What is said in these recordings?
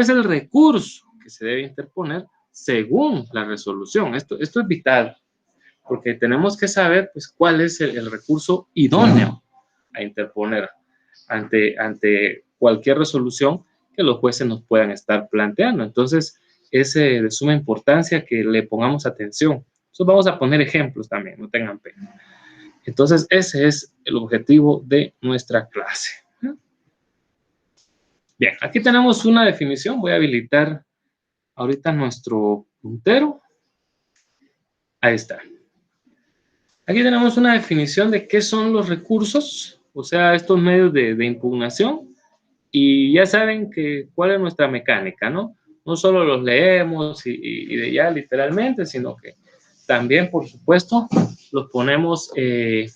es el recurso que se debe interponer según la resolución. Esto es vital, porque tenemos que saber pues, cuál es el recurso idóneo a interponer ante cualquier resolución que los jueces nos puedan estar planteando. Entonces, es de suma importancia que le pongamos atención. Entonces, vamos a poner ejemplos también, no tengan pena. Entonces, ese es el objetivo de nuestra clase. Bien, aquí tenemos una definición. Voy a habilitar ahorita nuestro puntero. Ahí está. Aquí tenemos una definición de qué son los recursos, o sea, estos medios de impugnación. Y ya saben cuál es nuestra mecánica, ¿no? No solo los leemos y de ya literalmente, sino que también, por supuesto, los ponemos en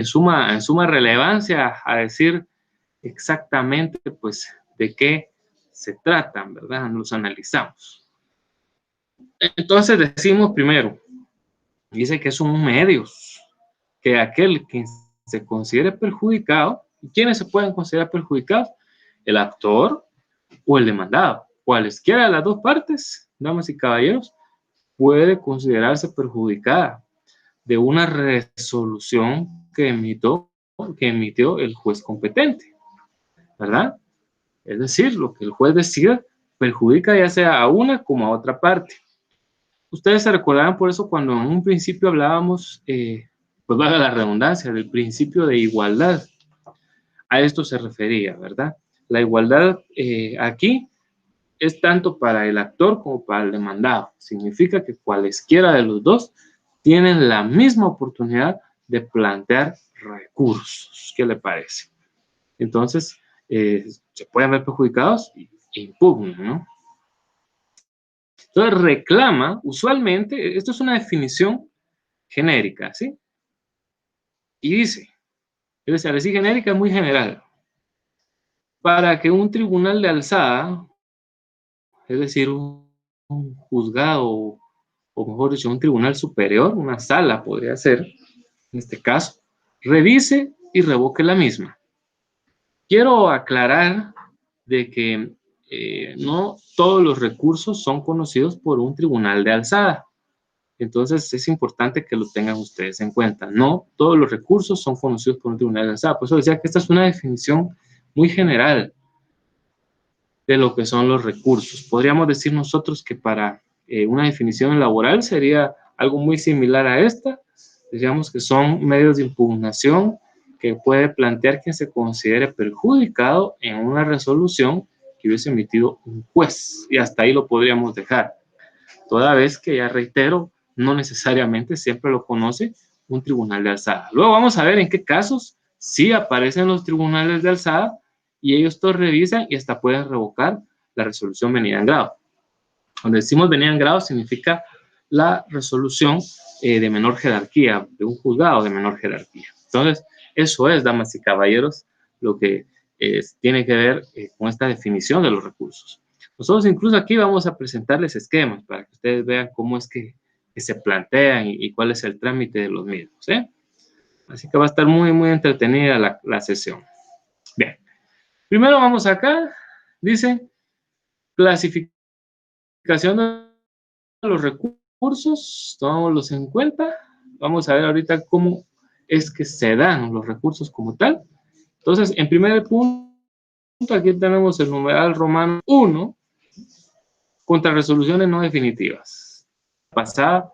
suma relevancia a decir exactamente, pues, de qué se tratan, ¿verdad? Los analizamos. Entonces decimos primero, dice que son medios, que aquel que se considere perjudicado, ¿quiénes se pueden considerar perjudicados? El actor o el demandado. Cualesquiera de las dos partes, damas y caballeros, puede considerarse perjudicada de una resolución que emitió el juez competente, ¿verdad? Es decir, lo que el juez decida perjudica ya sea a una como a otra parte. Ustedes se recordarán por eso cuando en un principio hablábamos, pues valga la redundancia, del principio de igualdad. A esto se refería, ¿verdad? La igualdad aquí es tanto para el actor como para el demandado. Significa que cualesquiera de los dos tienen la misma oportunidad de plantear recursos. ¿Qué le parece? Entonces, se pueden ver perjudicados e impugnan, ¿no? Entonces, reclama, usualmente, esto es una definición genérica, ¿sí? Y dice, es decir, decir genérica es muy general. Para que un tribunal de alzada, es decir, un juzgado, o mejor dicho, un tribunal superior, una sala podría ser, en este caso, revise y revoque la misma. Quiero aclarar de que no todos los recursos son conocidos por un tribunal de alzada. Entonces es importante que lo tengan ustedes en cuenta. No todos los recursos son conocidos por un tribunal de alzada. Por eso decía que esta es una definición muy general de lo que son los recursos. Podríamos decir nosotros que para una definición laboral sería algo muy similar a esta. Diríamos que son medios de impugnación que puede plantear quien se considere perjudicado en una resolución que hubiese emitido un juez. Y hasta ahí lo podríamos dejar. Toda vez que, ya reitero, no necesariamente siempre lo conoce un tribunal de alzada. Luego vamos a ver en qué casos sí aparecen los tribunales de alzada y ellos todos revisan y hasta pueden revocar la resolución venida en grado. Cuando decimos venida en grado significa la resolución de menor jerarquía, de un juzgado de menor jerarquía. Entonces, eso es, damas y caballeros, lo que tiene que ver con esta definición de los recursos. Nosotros incluso aquí vamos a presentarles esquemas para que ustedes vean cómo es que se plantean y cuál es el trámite de los mismos. Así que va a estar muy, muy entretenida la sesión. Bien, primero vamos acá, dice clasificación de los recursos, tomámoslos en cuenta. Vamos a ver ahorita cómo es que se dan los recursos como tal. Entonces, en primer punto, aquí tenemos el numeral romano 1, contra resoluciones no definitivas. Pasada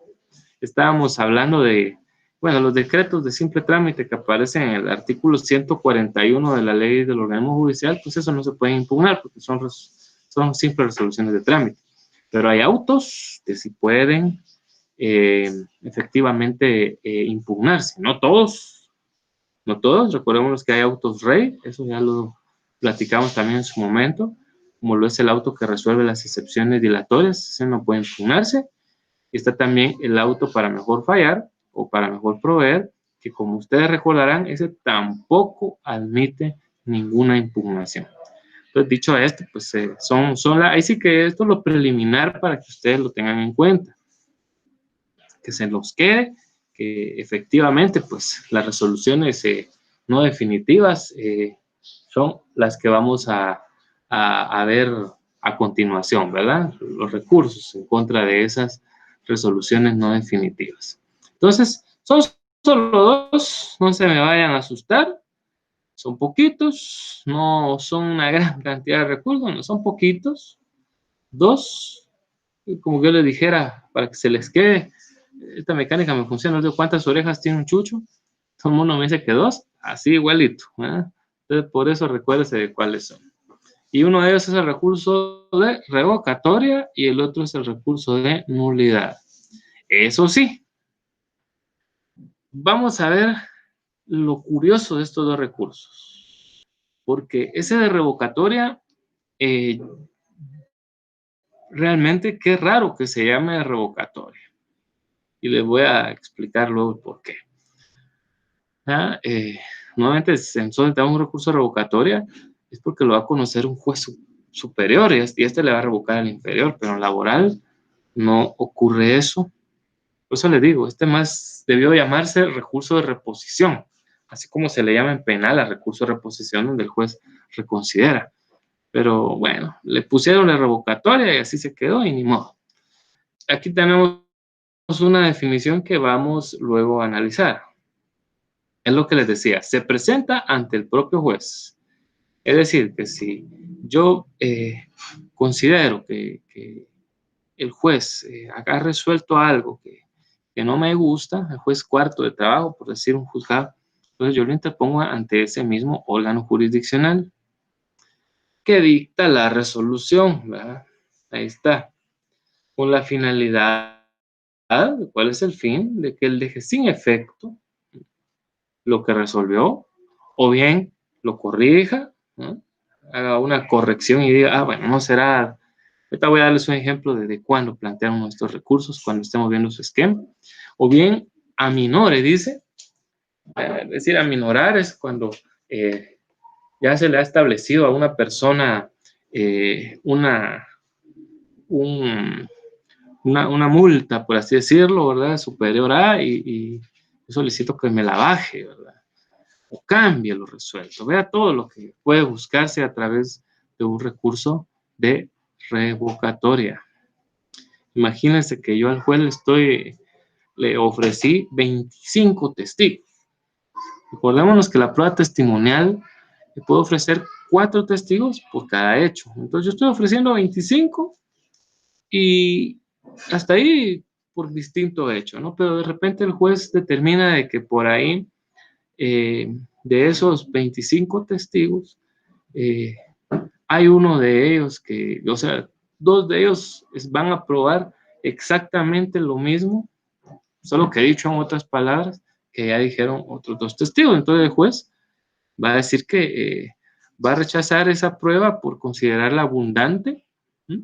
estábamos hablando de, bueno, los decretos de simple trámite que aparecen en el artículo 141 de la ley del organismo judicial, pues eso no se puede impugnar porque son simples resoluciones de trámite. Pero hay autos que sí pueden efectivamente impugnarse. No todos, recordemos que hay autos rey, eso ya lo platicamos también en su momento, como lo es el auto que resuelve las excepciones dilatorias, ese no puede impugnarse. Y está también el auto para mejor fallar o para mejor proveer, que como ustedes recordarán, ese tampoco admite ninguna impugnación. Entonces, dicho esto, pues ahí sí que esto es lo preliminar para que ustedes lo tengan en cuenta. Que se nos quede, que efectivamente, pues las resoluciones no definitivas son las que vamos a ver a continuación, ¿verdad? Los recursos en contra de esas resoluciones no definitivas. Entonces, son solo dos, no se me vayan a asustar. Son poquitos, no son una gran cantidad de recursos, no son poquitos. Dos, como yo les dijera, para que se les quede, esta mecánica me funciona, no sé cuántas orejas tiene un chucho. Todo el mundo me dice que dos, así igualito, ¿verdad? Entonces, por eso recuérdese de cuáles son. Y uno de ellos es el recurso de revocatoria y el otro es el recurso de nulidad. Eso sí, vamos a ver lo curioso de estos dos recursos. Porque ese de revocatoria, realmente qué raro que se llame revocatoria. Y les voy a explicar luego por qué. ¿Ah? Nuevamente, en un recurso de revocatoria es porque lo va a conocer un juez superior y este le va a revocar al inferior, pero en laboral no ocurre eso. Por eso les digo, este más debió llamarse recurso de reposición, así como se le llama en penal a recurso de reposición donde el juez reconsidera. Pero bueno, le pusieron la revocatoria y así se quedó y ni modo. Aquí tenemos una definición que vamos luego a analizar. Es lo que les decía, se presenta ante el propio juez. Es decir, que si yo considero que el juez ha resuelto algo que no me gusta, el juez cuarto de trabajo, por decir un juzgado, entonces yo lo interpongo ante ese mismo órgano jurisdiccional que dicta la resolución, ¿verdad? Ahí está, con la finalidad, ¿cuál es el fin? De que él deje sin efecto lo que resolvió, o bien lo corrija, ¿no? Haga una corrección y diga, bueno, no será. Ahorita voy a darles un ejemplo de cuándo planteamos nuestros recursos, cuando estemos viendo su esquema. O bien aminore, dice. Es decir, aminorar es cuando ya se le ha establecido a una persona una multa, por así decirlo, ¿verdad? Superior a, y solicito que me la baje, ¿verdad? O cambie lo resuelto. Vea todo lo que puede buscarse a través de un recurso de revocatoria. Imagínense que yo al juez le ofrecí 25 testigos. Recordémonos que la prueba testimonial le puedo ofrecer 4 testigos por cada hecho. Entonces yo estoy ofreciendo 25 y hasta ahí por distinto hecho, ¿no? Pero de repente el juez determina de que por ahí, de esos 25 testigos, hay uno de ellos que, o sea, 2 de ellos van a probar exactamente lo mismo, solo que he dicho en otras palabras que ya dijeron otros 2 testigos. Entonces el juez va a decir que va a rechazar esa prueba por considerarla abundante, ¿sí?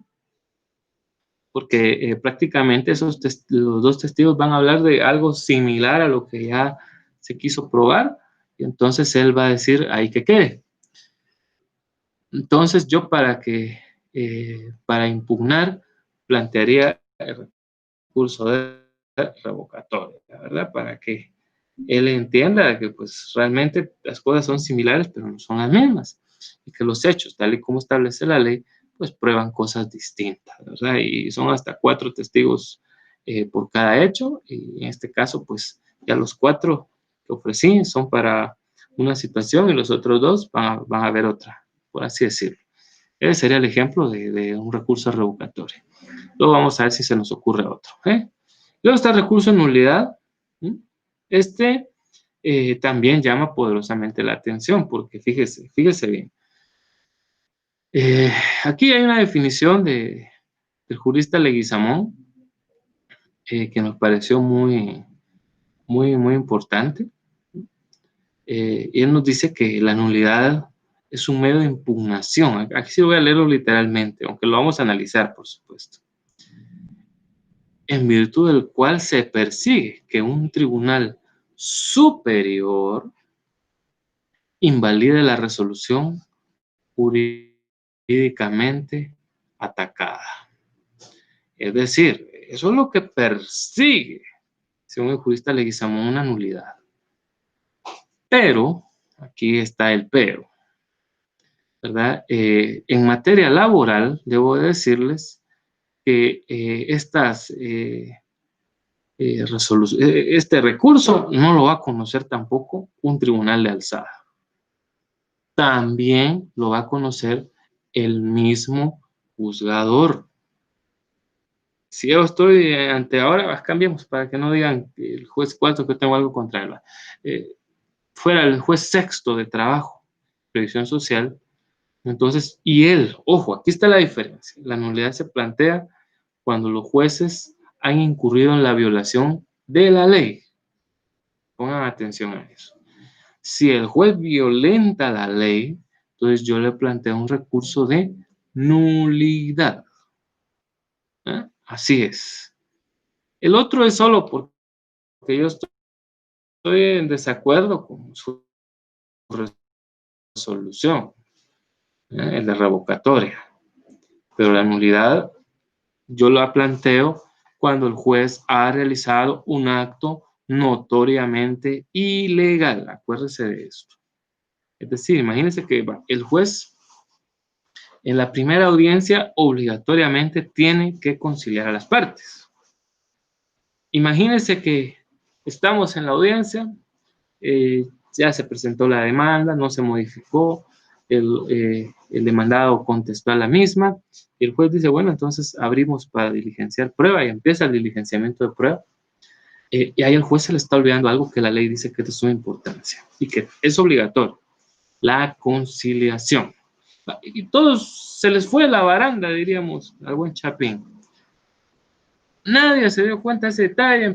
Porque prácticamente los 2 testigos van a hablar de algo similar a lo que ya se quiso probar, y entonces él va a decir ahí que quede. Entonces yo para impugnar plantearía el recurso de revocatoria, ¿verdad? Para que él entienda que pues realmente las cosas son similares pero no son las mismas y que los hechos, tal y como establece la ley, pues prueban cosas distintas, ¿verdad? Y son hasta 4 testigos por cada hecho, y en este caso pues ya los 4 que ofrecí son para una situación y los otros 2 van a ver otra, por así decirlo. Ese sería el ejemplo de un recurso revocatorio. Luego vamos a ver si se nos ocurre otro. Luego está el recurso de nulidad. Este también llama poderosamente la atención porque fíjese bien. Aquí hay una definición del jurista Leguizamón que nos pareció muy, muy, muy importante. Y él nos dice que la nulidad es un medio de impugnación. Aquí sí voy a leerlo literalmente, aunque lo vamos a analizar, por supuesto. En virtud del cual se persigue que un tribunal superior invalide la resolución jurídicamente atacada. Es decir, eso es lo que persigue, según el jurista Leguizamón, una nulidad. Pero, aquí está el pero. ¿verdad? En materia laboral, debo decirles que este recurso no lo va a conocer tampoco un tribunal de alzada. También lo va a conocer el mismo juzgador. Si yo estoy ante ahora, cambiemos para que no digan que el juez cuarto que tengo algo contra él. Fuera el juez sexto de trabajo, previsión social, entonces, y él, ojo, aquí está la diferencia. La nulidad se plantea cuando los jueces han incurrido en la violación de la ley. Pongan atención a eso. Si el juez violenta la ley, entonces yo le planteo un recurso de nulidad. Así es. El otro es solo porque yo estoy en desacuerdo con su resolución, el de revocatoria. Pero la nulidad yo la planteo cuando el juez ha realizado un acto notoriamente ilegal. Acuérdese de esto. Es decir, imagínense que el juez en la primera audiencia obligatoriamente tiene que conciliar a las partes. Imagínense que estamos en la audiencia, ya se presentó la demanda, no se modificó, el demandado contestó a la misma, y el juez dice, bueno, entonces abrimos para diligenciar prueba, y empieza el diligenciamiento de prueba, y ahí el juez se le está olvidando algo que la ley dice que es de suma importancia, y que es obligatorio, la conciliación. Y todos se les fue la baranda, diríamos, al buen Chapín. Nadie se dio cuenta de ese detalle,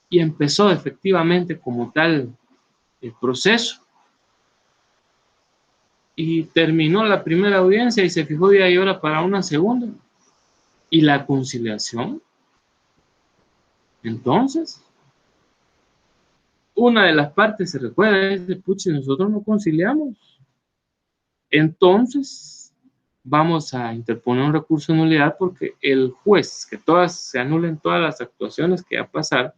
y empezó efectivamente como tal el proceso. Y terminó la primera audiencia y se fijó día y hora para una segunda. ¿Y la conciliación? Entonces, una de las partes se recuerda y dice, pucha, nosotros no conciliamos. Entonces, vamos a interponer un recurso de nulidad porque el juez, que se anulen todas las actuaciones que va a pasar,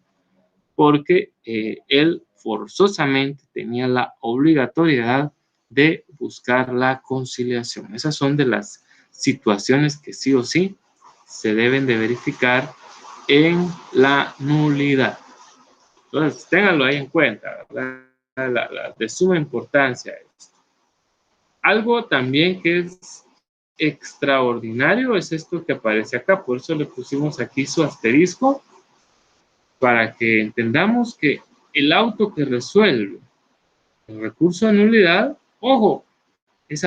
porque él forzosamente tenía la obligatoriedad de buscar la conciliación. Esas son de las situaciones que sí o sí se deben de verificar en la nulidad. Entonces, ténganlo ahí en cuenta, ¿verdad? De suma importancia esto. Algo también que es extraordinario es esto que aparece acá, por eso le pusimos aquí su asterisco, para que entendamos que el auto que resuelve el recurso de nulidad, ojo, es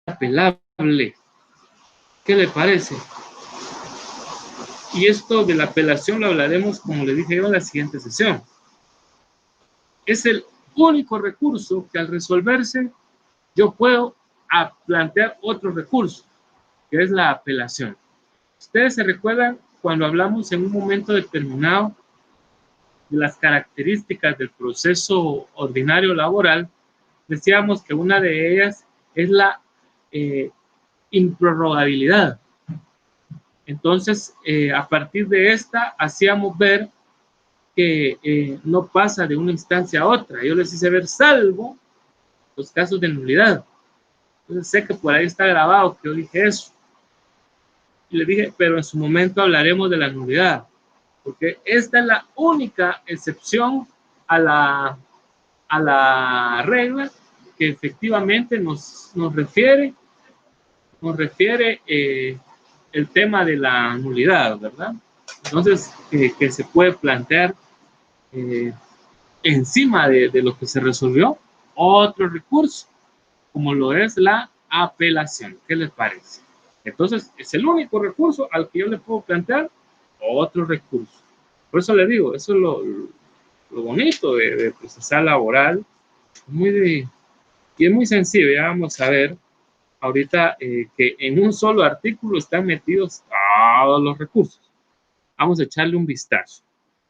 apelable. ¿Qué le parece? Y esto de la apelación lo hablaremos, como le dije yo, en la siguiente sesión. Es el único recurso que al resolverse yo puedo plantear otro recurso, que es la apelación. Ustedes se recuerdan cuando hablamos en un momento determinado de las características del proceso ordinario laboral, decíamos que una de ellas es la improrrogabilidad. Entonces, a partir de esta, hacíamos ver que no pasa de una instancia a otra. Yo les hice ver salvo los casos de nulidad. Entonces, sé que por ahí está grabado que yo dije eso. Y le dije, pero en su momento hablaremos de la nulidad, porque esta es la única excepción a la regla que efectivamente nos refiere el tema de la nulidad, ¿verdad? Entonces, que se puede plantear encima de lo que se resolvió otro recurso, como lo es la apelación. ¿Qué les parece? Entonces, es el único recurso al que yo le puedo plantear otro recurso. Por eso le digo, eso es lo bonito de procesar laboral, y es muy sencillo. Ya vamos a ver ahorita que en un solo artículo están metidos todos los recursos. Vamos a echarle un vistazo.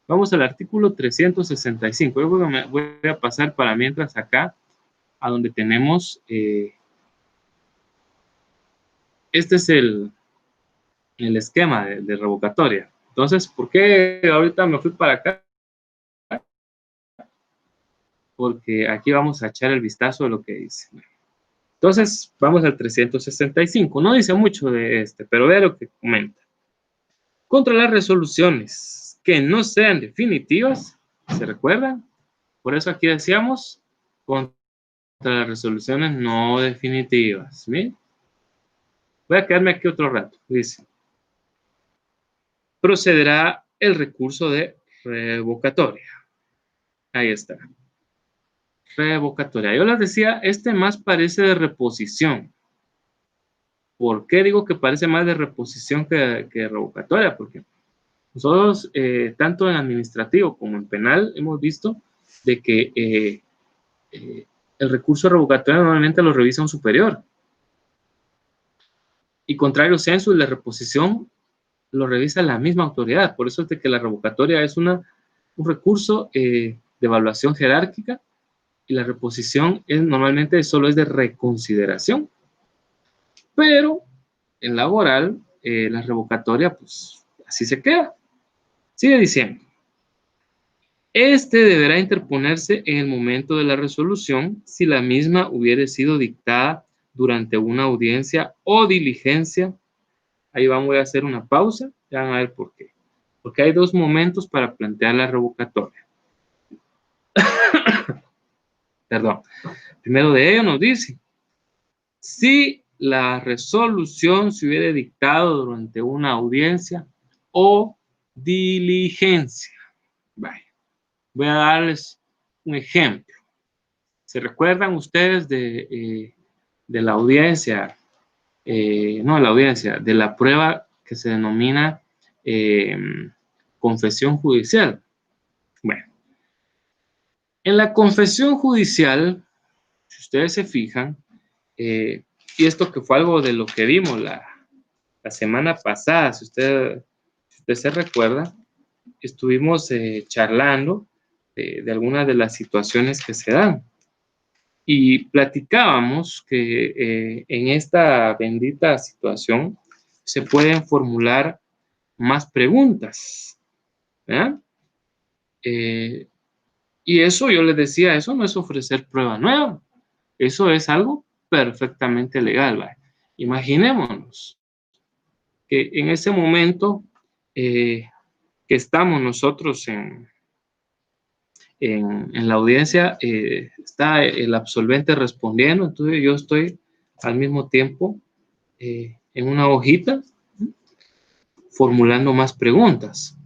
Vamos al artículo 365. Yo voy a pasar para mientras acá, a donde tenemos, este es el esquema de revocatoria. Entonces, ¿por qué ahorita me fui para acá? porque aquí vamos a echar el vistazo de lo que dice. Entonces, vamos al 365. No dice mucho de este, pero vea lo que comenta. Contra las resoluciones que no sean definitivas, ¿se recuerdan? Por eso aquí decíamos contra las resoluciones no definitivas. ¿Bien? Voy a quedarme aquí otro rato. Dice, procederá el recurso de revocatoria. Ahí está. Revocatoria. Yo les decía, este más parece de reposición. ¿Por qué digo que parece más de reposición que revocatoria? Porque nosotros, tanto en administrativo como en penal, hemos visto de que el recurso revocatorio normalmente lo revisa un superior. Y contrario censo y la reposición lo revisa la misma autoridad. Por eso es de que la revocatoria es un recurso de evaluación jerárquica y la reposición normalmente solo es de reconsideración. Pero en laboral, la revocatoria, pues así se queda. Sigue diciendo. Este deberá interponerse en el momento de la resolución si la misma hubiere sido dictada durante una audiencia o diligencia. Ahí voy a hacer una pausa, ya van a ver por qué. Porque hay dos momentos para plantear la revocatoria. Perdón. Primero de ello nos dice, si la resolución se hubiera dictado durante una audiencia o diligencia. Vaya. Voy a darles un ejemplo. ¿Se recuerdan ustedes de la audiencia? De la prueba que se denomina confesión judicial. Bueno, en la confesión judicial, si ustedes se fijan, y esto que fue algo de lo que vimos la semana pasada, si usted se recuerda, estuvimos charlando de algunas de las situaciones que se dan. Y platicábamos que en esta bendita situación se pueden formular más preguntas. Y eso yo les decía, eso no es ofrecer prueba nueva. Eso es algo perfectamente legal. ¿Vale? Imaginémonos que en ese momento que estamos nosotros en la audiencia, está el absolvente respondiendo, entonces yo estoy al mismo tiempo en una hojita formulando más preguntas.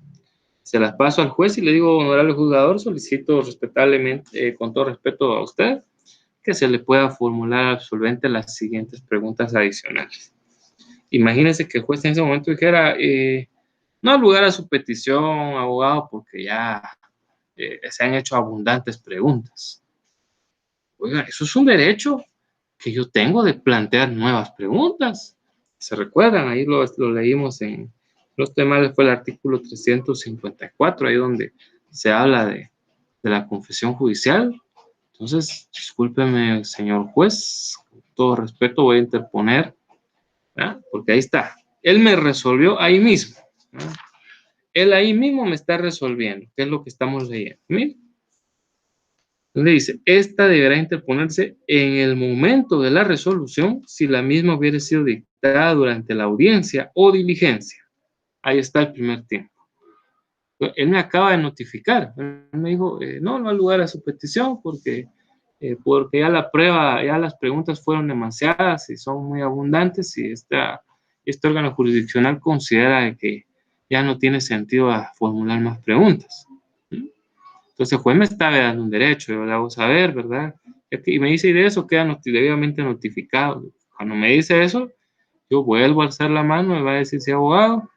Se las paso al juez y le digo, honorable juzgador, solicito respetablemente, con todo respeto a usted, que se le pueda formular al absolvente las siguientes preguntas adicionales. Imagínense que el juez en ese momento dijera, no al lugar a su petición, abogado, porque ya se han hecho abundantes preguntas. Oiga, eso es un derecho que yo tengo de plantear nuevas preguntas. ¿Se recuerdan? Ahí lo leímos en los temas, fue el artículo 354, ahí donde se habla de la confesión judicial. Entonces, discúlpeme, señor juez, con todo respeto voy a interponer, ¿verdad? Porque ahí está. Él me resolvió ahí mismo, ¿verdad? Él ahí mismo me está resolviendo, que es lo que estamos leyendo. ¿Sí? Entonces dice, esta deberá interponerse en el momento de la resolución si la misma hubiera sido dictada durante la audiencia o diligencia. Ahí está el primer tiempo. Él me acaba de notificar. Él me dijo, no hay lugar a su petición porque ya la prueba, ya las preguntas fueron demasiadas y son muy abundantes y este órgano jurisdiccional considera que ya no tiene sentido a formular más preguntas. Entonces el juez me está dando un derecho, yo le hago saber, ¿verdad? Y me dice, y de eso queda debidamente notificado. Cuando me dice eso, yo vuelvo a alzar la mano, me va a decir, sí, abogado,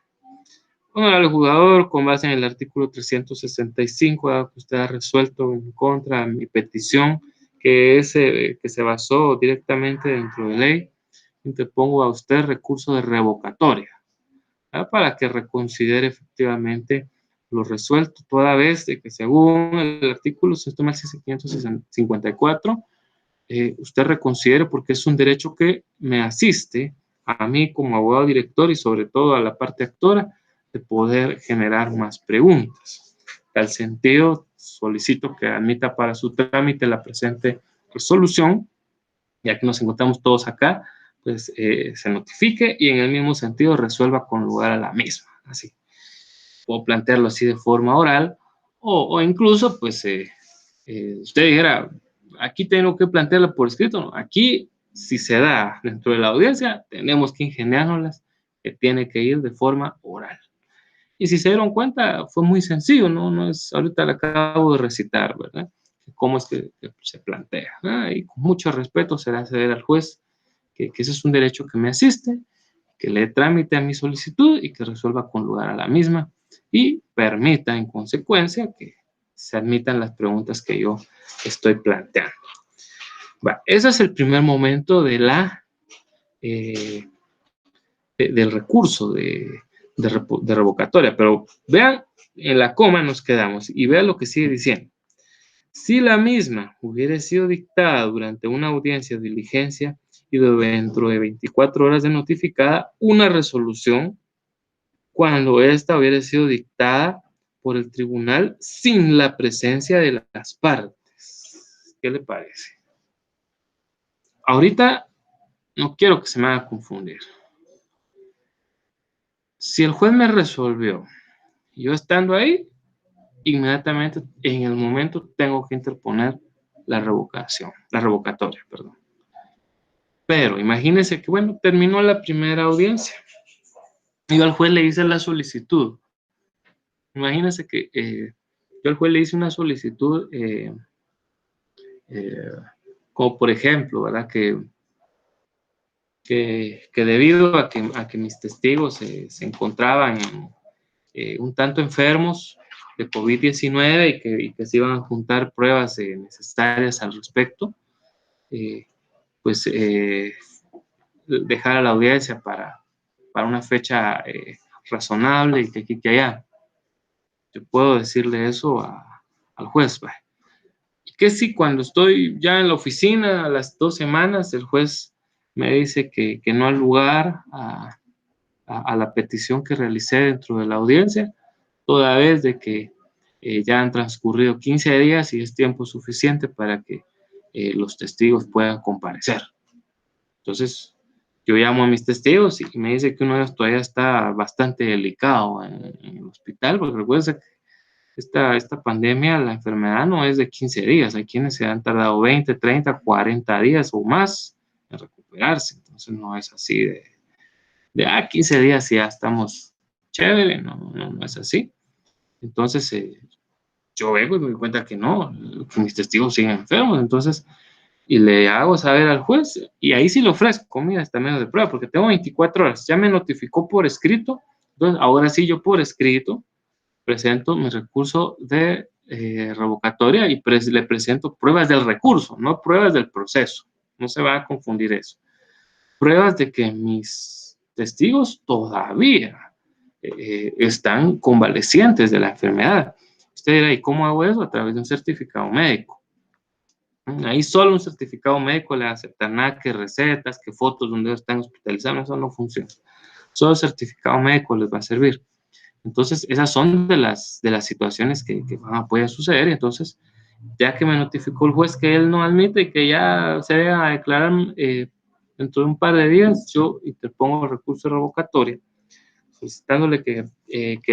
honorable juzgador, con base en el artículo 365, que usted ha resuelto en contra de mi petición, que se basó directamente dentro de ley, interpongo a usted recurso de revocatoria, ¿verdad? Para que reconsidere efectivamente lo resuelto, toda vez de que según el artículo 554, usted reconsidere porque es un derecho que me asiste a mí como abogado director y sobre todo a la parte actora de poder generar más preguntas. En tal sentido, solicito que admita para su trámite la presente resolución, ya que nos encontramos todos acá, pues se notifique y en el mismo sentido resuelva con lugar a la misma. Así, puedo plantearlo así de forma oral, o incluso, pues, usted dijera, aquí tengo que plantearlo por escrito, ¿no? Aquí, si se da dentro de la audiencia, tenemos que ingeniárnoslas que tiene que ir de forma oral. Y si se dieron cuenta, fue muy sencillo, ¿no? No es, ahorita le acabo de recitar, ¿verdad? Cómo es que se plantea. Y con mucho respeto se le hace ver al juez que ese es un derecho que me asiste, que le trámite a mi solicitud y que resuelva con lugar a la misma y permita en consecuencia que se admitan las preguntas que yo estoy planteando. Bueno, ese es el primer momento de del recurso de revocatoria, pero vean, en la coma nos quedamos y vean lo que sigue diciendo. Si la misma hubiera sido dictada durante una audiencia de diligencia y dentro de 24 horas de notificada una resolución, cuando ésta hubiera sido dictada por el tribunal sin la presencia de las partes. ¿Qué le parece? Ahorita no quiero que se me haga confundir. Si el juez me resolvió, yo estando ahí, inmediatamente, en el momento, tengo que interponer la revocatoria, perdón. Pero imagínense que, bueno, terminó la primera audiencia. Y yo al juez le hice la solicitud. Imagínense que yo al juez le hice una solicitud, eh, como por ejemplo, ¿verdad? Que debido a que mis testigos se encontraban un tanto enfermos de COVID-19 y que se iban a juntar pruebas necesarias al respecto, pues dejar a la audiencia para una fecha razonable y que aquí que allá. Yo puedo decirle eso al juez. ¿Va? Y que si cuando estoy ya en la oficina a las 2 semanas, el juez me dice que no hay lugar a la petición que realicé dentro de la audiencia, toda vez de que ya han transcurrido 15 días y es tiempo suficiente para que los testigos puedan comparecer. Entonces, yo llamo a mis testigos y me dice que uno de ellos todavía está bastante delicado en el hospital, porque recuerden que esta pandemia, la enfermedad no es de 15 días, hay quienes se han tardado 20, 30, 40 días o más en recuperarse, entonces no es así de 15 días y ya estamos chévere, no es así. Entonces, yo vengo y me doy cuenta que no, que mis testigos siguen enfermos, entonces, y le hago saber al juez, y ahí sí le ofrezco comida hasta menos de prueba, porque tengo 24 horas, ya me notificó por escrito, entonces ahora sí yo por escrito presento mi recurso de revocatoria y le presento pruebas del recurso, no pruebas del proceso, no se va a confundir eso. Pruebas de que mis testigos todavía están convalecientes de la enfermedad. Usted dirá, ¿y cómo hago eso? A través de un certificado médico. Ahí solo un certificado médico le acepta nada que recetas, que fotos donde están hospitalizados, eso no funciona. Solo el certificado médico les va a servir. Entonces, esas son de las situaciones que pueden suceder. Entonces, ya que me notificó el juez que él no admite y que ya se va a declarar dentro de un par de días, yo interpongo el recurso de revocatoria, solicitándole que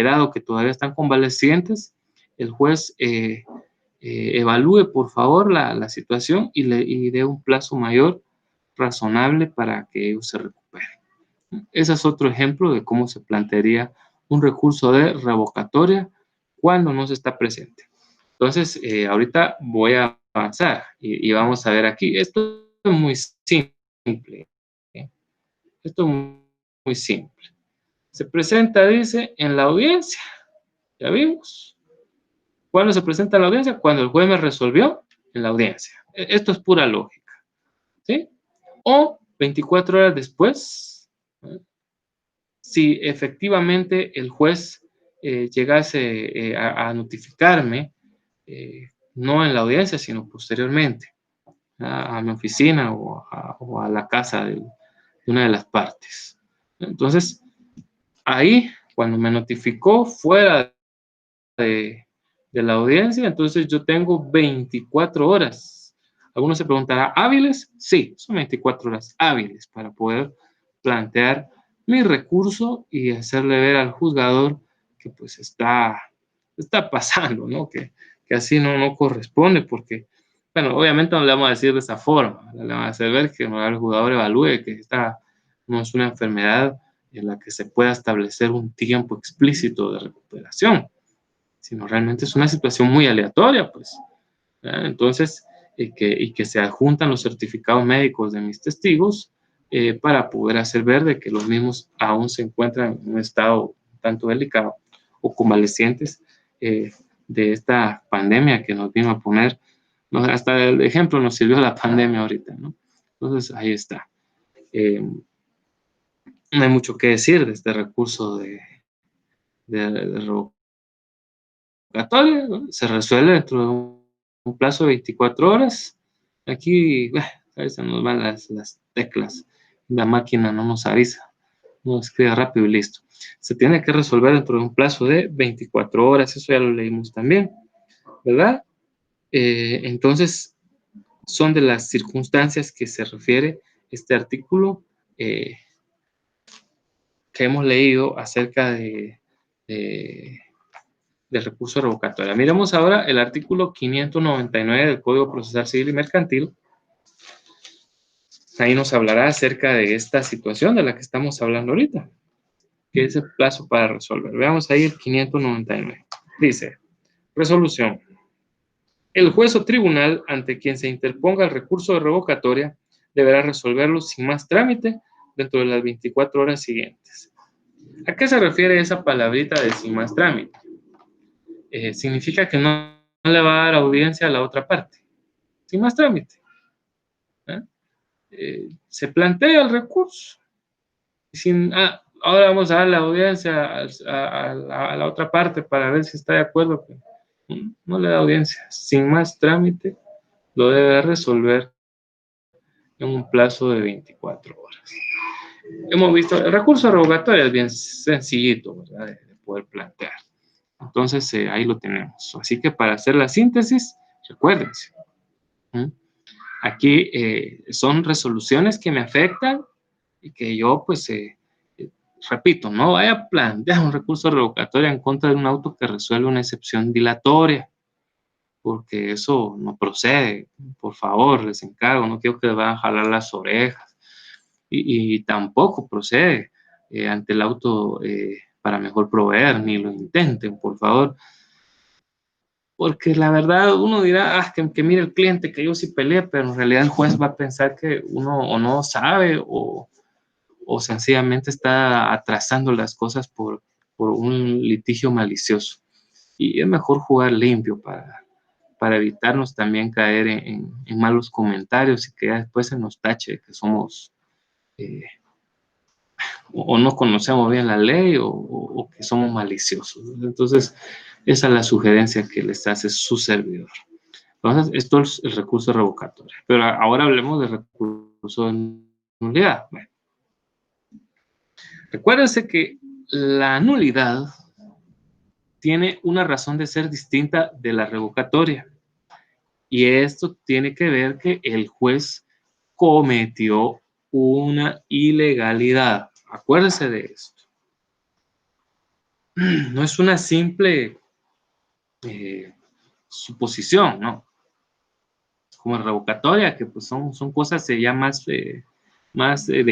dado que todavía están convalecientes, el juez evalúe por favor la situación y dé un plazo mayor razonable para que ellos se recuperen. Ese es otro ejemplo de cómo se plantearía un recurso de revocatoria cuando no se está presente. Entonces, ahorita voy a avanzar y vamos a ver aquí. Esto es muy simple. Esto es muy simple. Se presenta, dice, en la audiencia. Ya vimos. ¿Cuándo se presenta en la audiencia? Cuando el juez me resolvió en la audiencia. Esto es pura lógica. ¿Sí? O 24 horas después, si efectivamente el juez llegase a notificarme, no en la audiencia, sino posteriormente, a mi oficina o a la casa de una de las partes. Entonces, ahí, cuando me notificó fuera de de la audiencia, entonces yo tengo 24 horas. Algunos se preguntarán, ¿hábiles? Sí, son 24 horas hábiles para poder plantear mi recurso y hacerle ver al juzgador que pues está pasando, ¿no? Que así no corresponde, porque, bueno, obviamente no le vamos a decir de esa forma, le vamos a hacer ver que el jugador evalúe que esta no es una enfermedad en la que se pueda establecer un tiempo explícito de recuperación, sino realmente es una situación muy aleatoria, pues. ¿Verdad? Entonces, y que se adjuntan los certificados médicos de mis testigos para poder hacer ver de que los mismos aún se encuentran en un estado tanto delicado o convalecientes de esta pandemia que nos vino a poner, ¿no? Hasta el ejemplo nos sirvió la pandemia ahorita, ¿no? Entonces, ahí está. No hay mucho que decir de este recurso de revocatoria, ¿no? Se resuelve dentro de un plazo de 24 horas. Aquí, a veces nos van las teclas, la máquina no nos avisa, nos escribe rápido y listo. Se tiene que resolver dentro de un plazo de 24 horas, eso ya lo leímos también, ¿verdad? Entonces, son de las circunstancias que se refiere este artículo que hemos leído acerca del recurso revocatorio. Miremos ahora el artículo 599 del Código Procesal Civil y Mercantil. Ahí nos hablará acerca de esta situación de la que estamos hablando ahorita, que es el plazo para resolver. Veamos ahí el 599. Dice, resolución. El juez o tribunal ante quien se interponga el recurso de revocatoria deberá resolverlo sin más trámite dentro de las 24 horas siguientes. ¿A qué se refiere esa palabrita de sin más trámite? Significa que no le va a dar audiencia a la otra parte, sin más trámite. Se plantea el recurso. Ahora vamos a dar la audiencia a la otra parte para ver si está de acuerdo. No le da audiencia. Sin más trámite, lo debe resolver en un plazo de 24 horas. Hemos visto, el recurso revocatorio es bien sencillito, ¿verdad? De poder plantear. Entonces, ahí lo tenemos. Así que para hacer la síntesis, recuérdense, aquí son resoluciones que me afectan y que yo, pues, repito, no vaya a plantear un recurso revocatorio en contra de un auto que resuelve una excepción dilatoria, porque eso no procede. Por favor, les encargo, no quiero que les vayan a jalar las orejas. Y tampoco procede ante el auto para mejor proveer, ni lo intenten, por favor. Porque la verdad uno dirá, que mire el cliente, que yo sí peleé, pero en realidad el juez va a pensar que uno o no sabe o sencillamente está atrasando las cosas por un litigio malicioso. Y es mejor jugar limpio para evitarnos también caer en malos comentarios y que ya después se nos tache que somos o no conocemos bien la ley o que somos maliciosos. Entonces, esa es la sugerencia que les hace su servidor. Entonces, esto es el recurso revocatorio. Pero ahora hablemos del recurso de nulidad. Bueno, recuérdense que la nulidad tiene una razón de ser distinta de la revocatoria. Y esto tiene que ver que el juez cometió una ilegalidad. Acuérdense de esto. No es una simple suposición, ¿no? Como revocatoria, que pues son cosas ya más de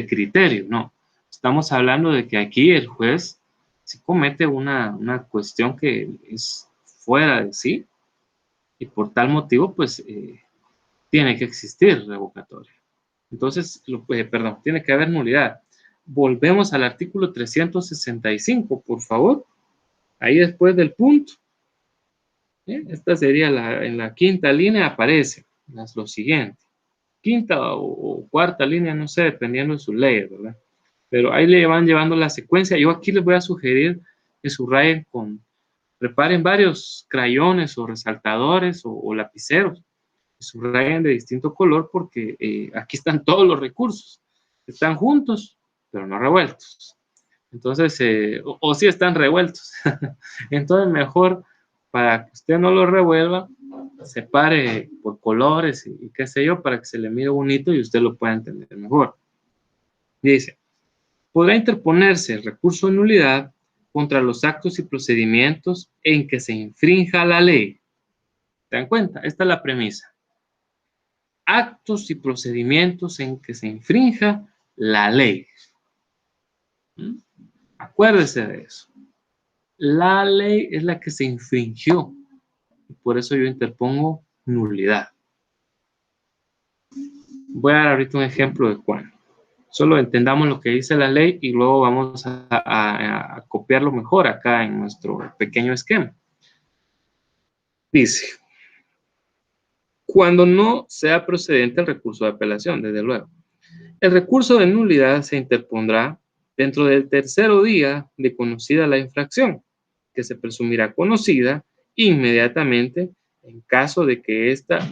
criterio, ¿no? Estamos hablando de que aquí el juez se comete una cuestión que es fuera de sí y por tal motivo pues tiene que existir revocatoria. Entonces, perdón, tiene que haber nulidad. Volvemos al artículo 365, por favor. Ahí después del punto. Esta sería en la quinta línea aparece lo siguiente. Quinta o cuarta línea, no sé, dependiendo de sus leyes, ¿verdad? Pero ahí le van llevando la secuencia. Yo aquí les voy a sugerir que subrayen preparen varios crayones o resaltadores o lapiceros, que subrayen de distinto color porque aquí están todos los recursos. Están juntos, pero no revueltos. Entonces, o sí están revueltos. Entonces, mejor para que usted no lo revuelva, separe por colores y qué sé yo, para que se le mire bonito y usted lo pueda entender mejor. Dice, podrá interponerse el recurso de nulidad contra los actos y procedimientos en que se infrinja la ley. ¿Se dan cuenta? Esta es la premisa. Actos y procedimientos en que se infrinja la ley. ¿Mm? Acuérdese de eso. La ley es la que se infringió. Y por eso yo interpongo nulidad. Voy a dar ahorita un ejemplo de cuándo. Solo entendamos lo que dice la ley y luego vamos a copiarlo mejor acá en nuestro pequeño esquema. Dice, cuando no sea procedente el recurso de apelación, desde luego. El recurso de nulidad se interpondrá dentro del tercero día de conocida la infracción, que se presumirá conocida inmediatamente en caso de que ésta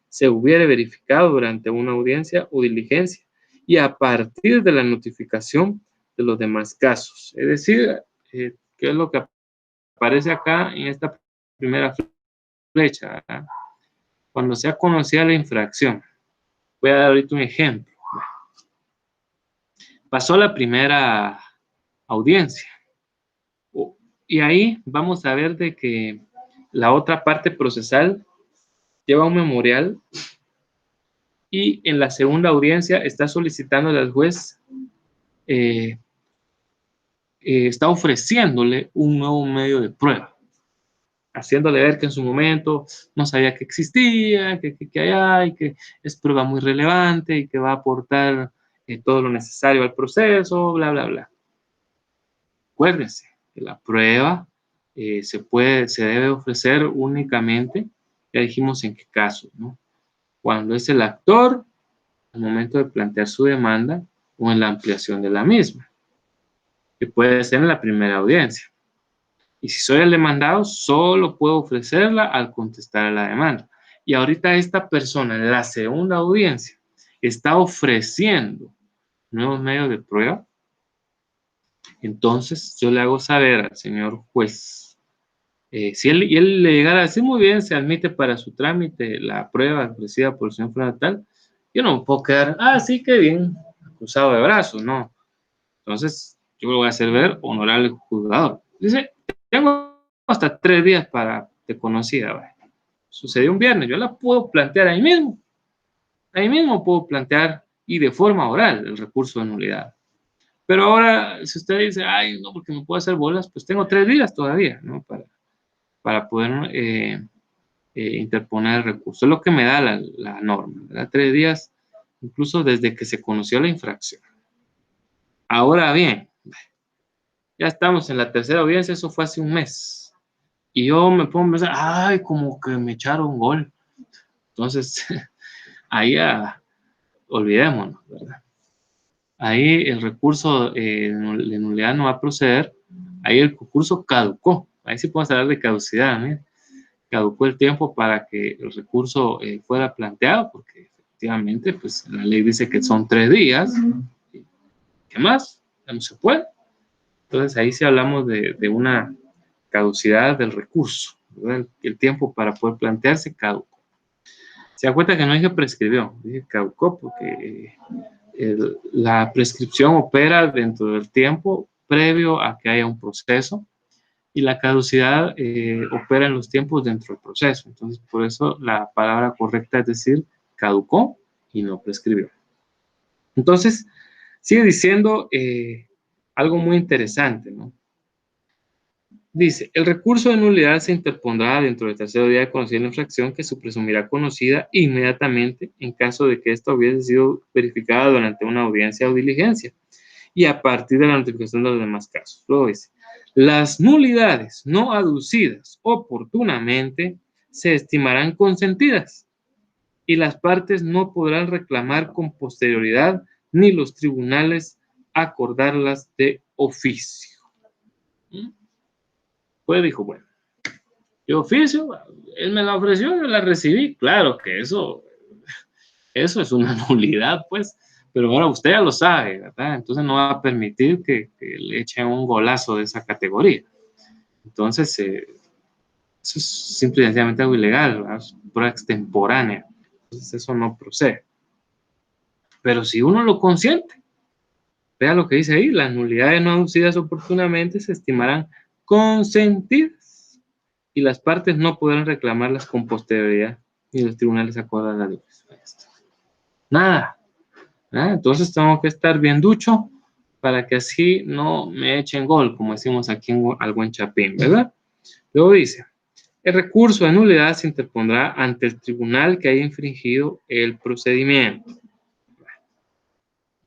se hubiere verificado durante una audiencia o diligencia y a partir de la notificación de los demás casos. Es decir, ¿qué es lo que aparece acá en esta primera flecha? ¿Verdad? Cuando sea conocida la infracción. Voy a dar ahorita un ejemplo. Pasó la primera audiencia. Y ahí vamos a ver de que la otra parte procesal lleva un memorial y en la segunda audiencia está solicitando al juez, está ofreciéndole un nuevo medio de prueba, haciéndole ver que en su momento no sabía que existía, que hay, que es prueba muy relevante y que va a aportar todo lo necesario al proceso, bla, bla, bla. Acuérdense que la prueba se debe ofrecer únicamente, ya dijimos en qué caso, ¿no? Cuando es el actor al momento de plantear su demanda o en la ampliación de la misma, que puede ser en la primera audiencia. Y si soy el demandado, solo puedo ofrecerla al contestar a la demanda. Y ahorita esta persona en la segunda audiencia está ofreciendo nuevos medios de prueba. Entonces yo le hago saber al señor juez, si él le llegara a decir muy bien, se admite para su trámite la prueba ofrecida por el señor fulano tal, yo no me puedo quedar, sí, qué bien, cruzado de brazos, no. Entonces yo lo voy a hacer ver honorable juzgador. Dice, tengo hasta 3 días para de conocida, ¿vale? Sucedió un viernes, yo la puedo plantear ahí mismo puedo plantear y de forma oral el recurso de nulidad. Pero ahora, si usted dice, ay, no, porque me puedo hacer bolas, pues tengo 3 días todavía, ¿no? Para poder interponer el recurso. Es lo que me da la norma, ¿verdad? 3 días, incluso desde que se conoció la infracción. Ahora bien, ya estamos en la tercera audiencia, eso fue hace un mes. Y yo me pongo a pensar, ay, como que me echaron gol. Entonces, ahí olvidémonos, ¿verdad? Ahí el recurso de nulidad no va a proceder. Ahí el concurso caducó. Ahí sí podemos hablar de caducidad, ¿no? Caducó el tiempo para que el recurso fuera planteado, porque efectivamente, pues la ley dice que son 3 días. ¿Qué más? Ya no se puede. Entonces ahí sí hablamos de una caducidad del recurso, ¿verdad? El tiempo para poder plantearse caducó. Se da cuenta que no dije prescribió, dije caducó porque la prescripción opera dentro del tiempo previo a que haya un proceso y la caducidad opera en los tiempos dentro del proceso. Entonces, por eso la palabra correcta es decir caducó y no prescribió. Entonces, sigue diciendo algo muy interesante, ¿no? Dice, el recurso de nulidad se interpondrá dentro del tercer día de conocida la infracción que se presumirá conocida inmediatamente en caso de que esta hubiese sido verificada durante una audiencia o diligencia y a partir de la notificación de los demás casos. Luego dice, las nulidades no aducidas oportunamente se estimarán consentidas y las partes no podrán reclamar con posterioridad ni los tribunales acordarlas de oficio. Pues dijo, bueno, de oficio, él me la ofreció, yo la recibí. Claro que eso es una nulidad, pues, pero ahora usted ya lo sabe, ¿verdad? Entonces no va a permitir que le echen un golazo de esa categoría. Entonces, Eso es simple y sencillamente algo ilegal, ¿verdad? Es prueba extemporánea. Entonces eso no procede. Pero si uno lo consiente, vea lo que dice ahí, las nulidades no aducidas oportunamente se estimarán consentidas y las partes no podrán reclamarlas con posterioridad y los tribunales acordarán la división. Nada. Entonces tengo que estar bien ducho para que así no me echen gol, como decimos aquí al buen chapín, ¿verdad? Luego dice, el recurso de nulidad se interpondrá ante el tribunal que haya infringido el procedimiento.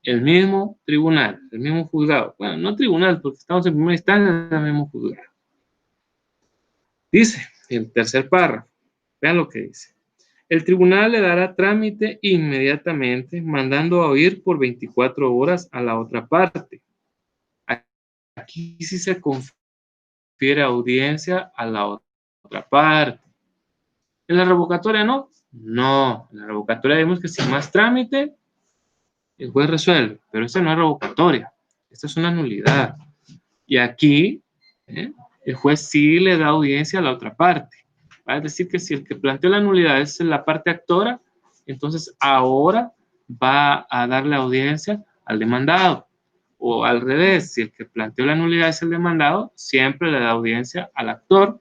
El mismo tribunal, el mismo juzgado. Bueno, no tribunal, porque estamos en primera instancia, es el mismo juzgado. Dice el tercer párrafo, vean lo que dice. El tribunal le dará trámite inmediatamente, mandando a oír por 24 horas a la otra parte. Aquí sí se confiere audiencia a la otra parte. ¿En la revocatoria no? No, en la revocatoria vemos que sin más trámite, el juez resuelve, pero esta no es revocatoria, esta es una nulidad. Y aquí, el juez sí le da audiencia a la otra parte. Va a decir que si el que planteó la nulidad es la parte actora, entonces ahora va a darle audiencia al demandado. O al revés, si el que planteó la nulidad es el demandado, siempre le da audiencia al actor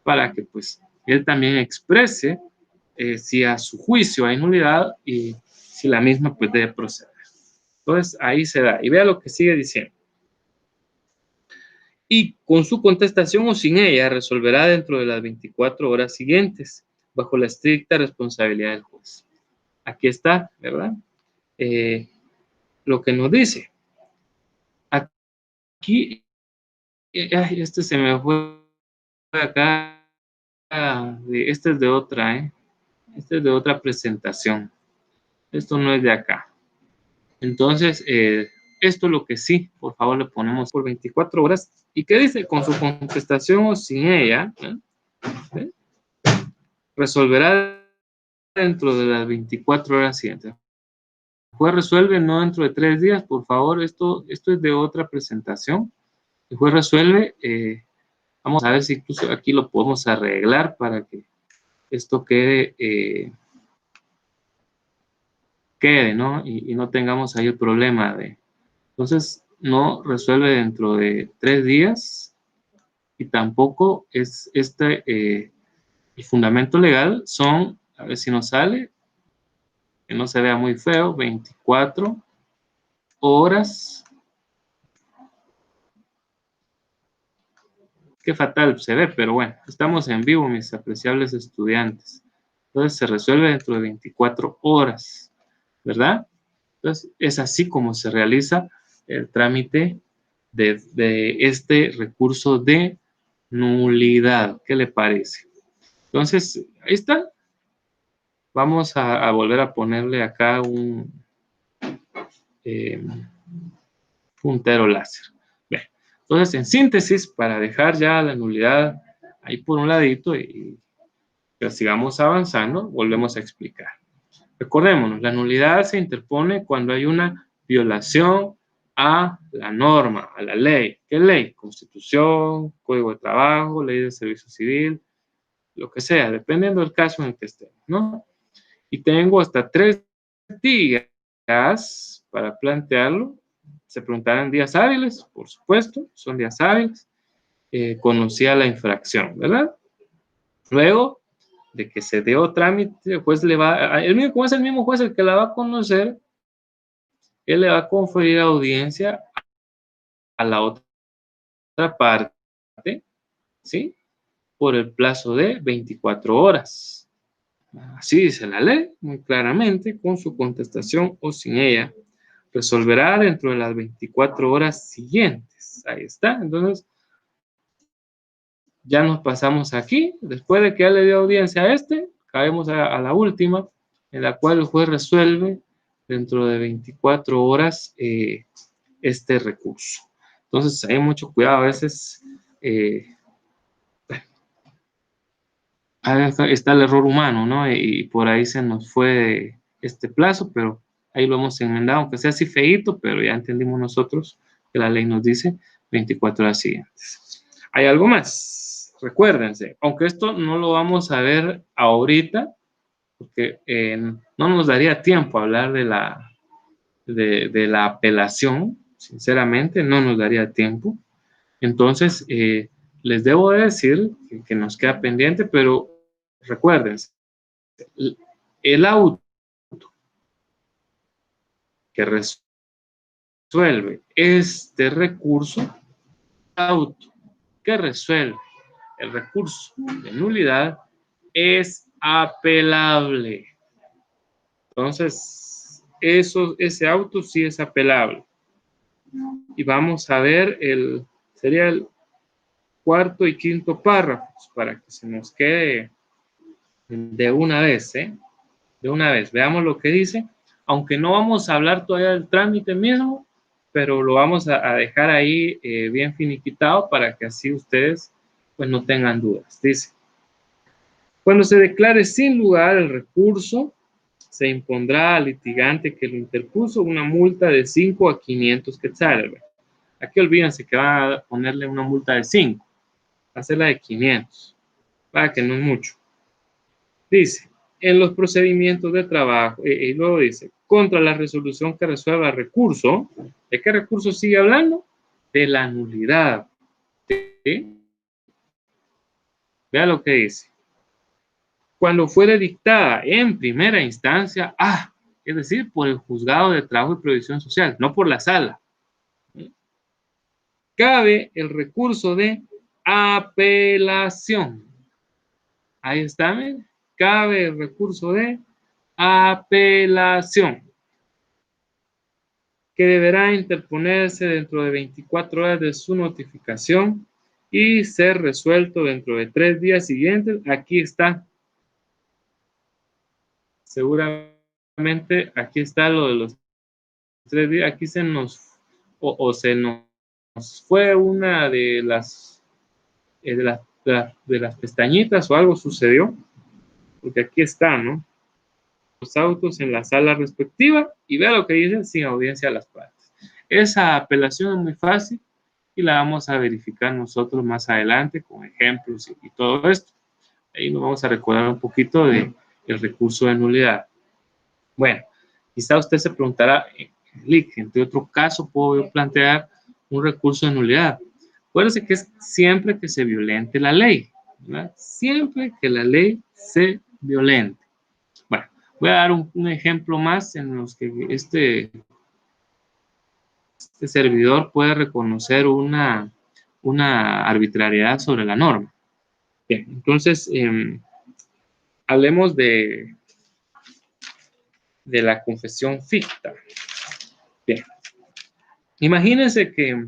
para que pues él también exprese si a su juicio hay nulidad y si la misma pues debe proceder. Entonces ahí se da. Y vea lo que sigue diciendo. Y con su contestación o sin ella resolverá dentro de las 24 horas siguientes, bajo la estricta responsabilidad del juez. Aquí está, ¿verdad? Lo que nos dice. Aquí, este se me fue acá, este es de otra, este es de otra presentación. Esto no es de acá. Entonces, esto es lo que sí, por favor, le ponemos por 24 horas. ¿Y qué dice? Con su contestación o sin ella, resolverá dentro de las 24 horas siguientes. El juez resuelve no dentro de 3 días, por favor, esto es de otra presentación. El juez resuelve, vamos a ver si incluso aquí lo podemos arreglar para que esto quede, ¿no? Y no tengamos ahí el problema de... Entonces, no resuelve dentro de 3 días y tampoco es el fundamento legal son, a ver si nos sale, que no se vea muy feo, 24 horas. Qué fatal se ve, pero bueno, estamos en vivo, mis apreciables estudiantes. Entonces se resuelve dentro de 24 horas, ¿verdad? Entonces es así como se realiza el trámite de este recurso de nulidad. ¿Qué le parece? Entonces, ahí está. Vamos a volver a ponerle acá un puntero láser. Bien. Entonces, en síntesis, para dejar ya la nulidad ahí por un ladito y que sigamos avanzando, volvemos a explicar. Recordémonos, la nulidad se interpone cuando hay una violación a la norma, a la ley. ¿Qué ley? Constitución, Código de Trabajo, Ley de Servicio Civil, lo que sea, dependiendo del caso en el que estemos, ¿no? Y tengo hasta 3 días para plantearlo. Se preguntarán días hábiles, por supuesto, son días hábiles. Conocía la infracción, ¿verdad? Luego de que se dio trámite, el juez le va, como es el mismo juez el que la va a conocer, él le va a conferir audiencia a la otra parte, ¿sí? Por el plazo de 24 horas. Así dice la ley, muy claramente, con su contestación o sin ella. Resolverá dentro de las 24 horas siguientes. Ahí está. Entonces, ya nos pasamos aquí. Después de que ya le dio audiencia a caemos a la última, en la cual el juez resuelve dentro de 24 horas este recurso. Entonces, hay mucho cuidado. A veces está el error humano, ¿no? Y por ahí se nos fue este plazo, pero ahí lo hemos enmendado, aunque sea así feíto, pero ya entendimos nosotros que la ley nos dice 24 horas siguientes. ¿Hay algo más? recuérdense, aunque esto no lo vamos a ver ahorita, porque no nos daría tiempo a hablar de la apelación, sinceramente, no nos daría tiempo. Entonces, les debo decir que nos queda pendiente, pero recuérdense, el auto que resuelve este recurso, auto que resuelve el recurso de nulidad es apelable. Entonces, ese auto sí es apelable. Y vamos a ver sería el cuarto y quinto párrafos para que se nos quede de una vez, ¿eh? De una vez, veamos lo que dice, aunque no vamos a hablar todavía del trámite mismo, pero lo vamos a dejar ahí bien finiquitado para que así ustedes pues no tengan dudas. Dice, cuando se declare sin lugar el recurso, se impondrá al litigante que lo interpuso una multa de 5 a 500 quetzales. Aquí olvídense que van a ponerle una multa de 5, hacerla de 500, para que no es mucho. Dice, en los procedimientos de trabajo, y luego dice, contra la resolución que resuelva el recurso, ¿de qué recurso sigue hablando? De la nulidad. ¿Sí? Vea lo que dice. Cuando fuere dictada en primera instancia, es decir, por el juzgado de trabajo y previsión social, no por la sala. Cabe el recurso de apelación. Ahí está, ¿ven? Cabe el recurso de apelación, que deberá interponerse dentro de 24 horas de su notificación y ser resuelto dentro de 3 días siguientes. Aquí está. Seguramente aquí está lo de los 3 días. Aquí se nos se nos fue una de las de las pestañitas o algo sucedió, porque aquí está, ¿no? Los autos en la sala respectiva y vea lo que dicen sin audiencia a las partes. Esa apelación es muy fácil y la vamos a verificar nosotros más adelante con ejemplos y todo esto. Ahí nos vamos a recordar un poquito del recurso de nulidad. Bueno, quizá usted se preguntará, entre otro caso puedo yo plantear un recurso de nulidad. Acuérdense que es siempre que se violente la ley, ¿verdad? Siempre que la ley se violente. Bueno, voy a dar un ejemplo más en los que este servidor puede reconocer una arbitrariedad sobre la norma. Bien, entonces, hablemos de la confesión ficta. Bien, imagínense que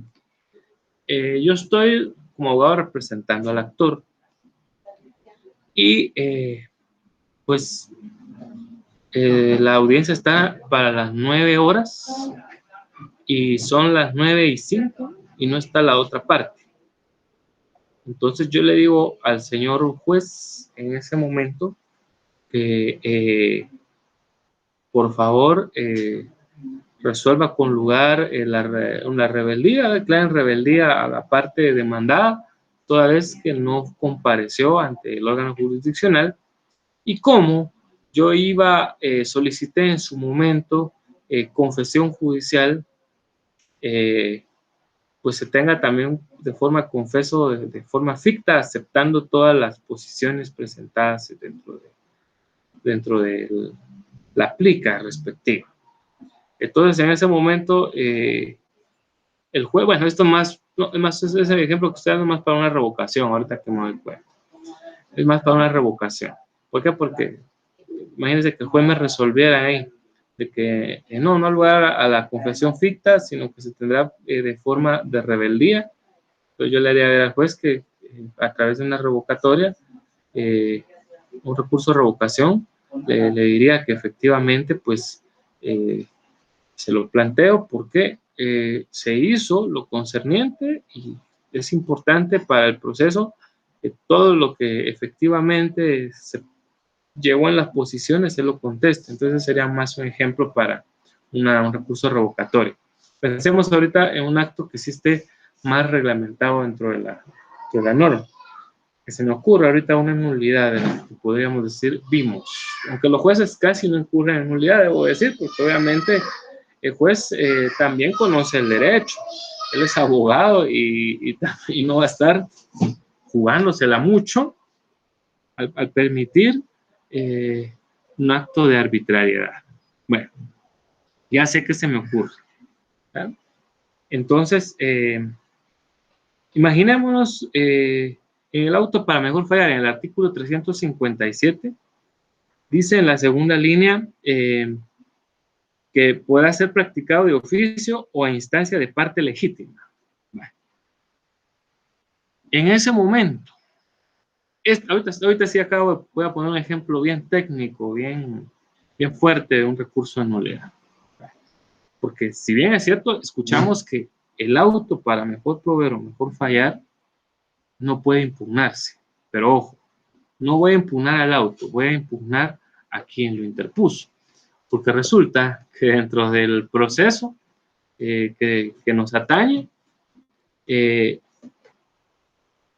yo estoy como abogado representando al actor y pues la audiencia está para las 9 horas y son las 9:05 y no está la otra parte. Entonces yo le digo al señor juez en ese momento que por favor resuelva con lugar una rebeldía, declaren rebeldía a la parte demandada, toda vez que no compareció ante el órgano jurisdiccional, y como yo solicité en su momento confesión judicial, pues se tenga también de forma confeso, de forma ficta, aceptando todas las posiciones presentadas dentro de la plica respectiva. Entonces, en ese momento, el juez, bueno, esto más, no, más es el ejemplo que usted da más para una revocación, ahorita que me doy cuenta. Es más para una revocación. ¿Por qué? Porque imagínense que el juez me resolviera ahí de que no lugar a la confesión ficta, sino que se tendrá de forma de rebeldía. Entonces yo le haría ver al juez que a través de una revocatoria, un recurso de revocación, le diría que efectivamente pues se lo planteo porque se hizo lo concerniente y es importante para el proceso que todo lo que efectivamente se llevó en las posiciones se lo conteste. Entonces sería más un ejemplo para un recurso revocatorio. Pensemos ahorita en un acto que sí esté más reglamentado dentro de la norma. que se me ocurre ahorita una nulidad de lo que podríamos decir vimos. Aunque los jueces casi no incurren en nulidad, debo decir, porque obviamente el juez también conoce el derecho. Él es abogado y no va a estar jugándosela mucho al permitir un acto de arbitrariedad. Bueno, ya sé que se me ocurre. ¿Verdad? Entonces, imaginémonos en el auto para mejor fallar, en el artículo 357, dice en la segunda línea que pueda ser practicado de oficio o a instancia de parte legítima. Bueno, en ese momento, ahorita sí voy a poner un ejemplo bien técnico, bien fuerte de un recurso de nulidad. Porque si bien es cierto, escuchamos que el auto para mejor proveer o mejor fallar no puede impugnarse. Pero ojo, no voy a impugnar al auto, voy a impugnar a quien lo interpuso. Porque resulta que dentro del proceso que nos atañe,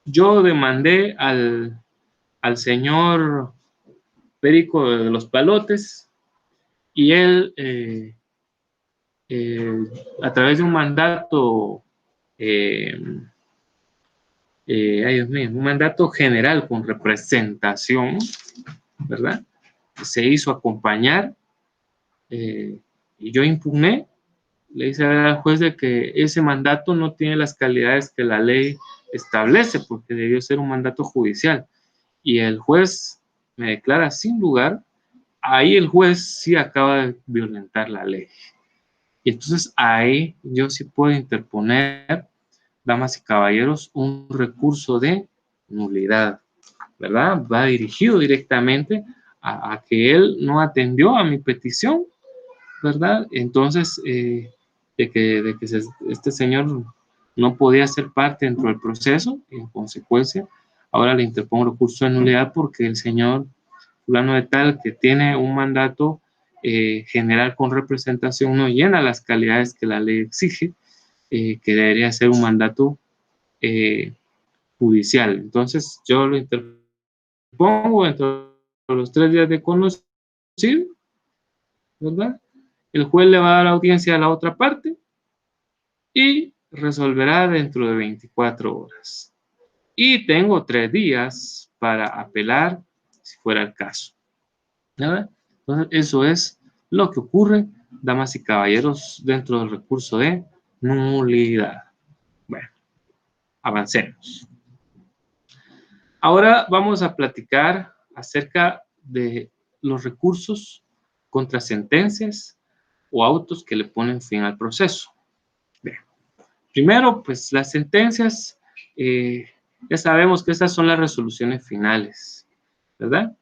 yo demandé al señor Perico de los Palotes y él, a través de un mandato, ay Dios mío, un mandato general con representación, ¿verdad? Se hizo acompañar y yo impugné, le hice ver al juez de que ese mandato no tiene las calidades que la ley establece, porque debió ser un mandato judicial. Y el juez me declara sin lugar, ahí el juez sí acaba de violentar la ley. Y entonces ahí yo sí puedo interponer, damas y caballeros, un recurso de nulidad, ¿verdad? Va dirigido directamente a que él no atendió a mi petición, ¿verdad? Entonces, de que este señor no podía ser parte dentro del proceso, y en consecuencia, ahora le interpongo recurso de nulidad porque el señor fulano de tal que tiene un mandato general con representación no llena las calidades que la ley exige, que debería ser un mandato eh, judicial. Entonces, yo lo interpongo dentro de los 3 días de conocido, ¿verdad? El juez le va a dar audiencia a la otra parte y resolverá dentro de 24 horas. Y tengo 3 días para apelar si fuera el caso, ¿verdad? Entonces, eso es lo que ocurre, damas y caballeros, dentro del recurso de nulidad. Bueno, avancemos. Ahora vamos a platicar acerca de los recursos contra sentencias o autos que le ponen fin al proceso. Bien. Primero, pues las sentencias, ya sabemos que esas son las resoluciones finales, ¿verdad?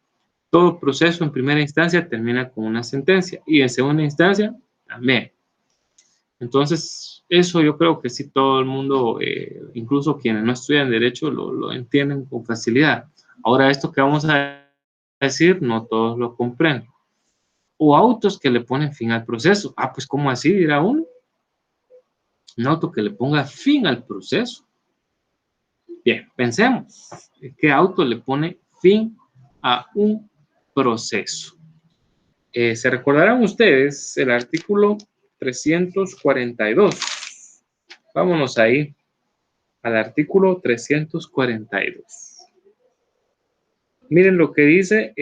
Todo proceso en primera instancia termina con una sentencia y en segunda instancia también. Entonces, eso yo creo que sí todo el mundo, incluso quienes no estudian derecho, lo entienden con facilidad. Ahora, esto que vamos a decir, no todos lo comprenden. O autos que le ponen fin al proceso. Ah, pues ¿cómo así? Dirá uno. Un auto que le ponga fin al proceso. Bien, pensemos. ¿Qué auto le pone fin a un proceso? Se recordarán ustedes el artículo 342. Vámonos ahí al artículo 342. Miren lo que dice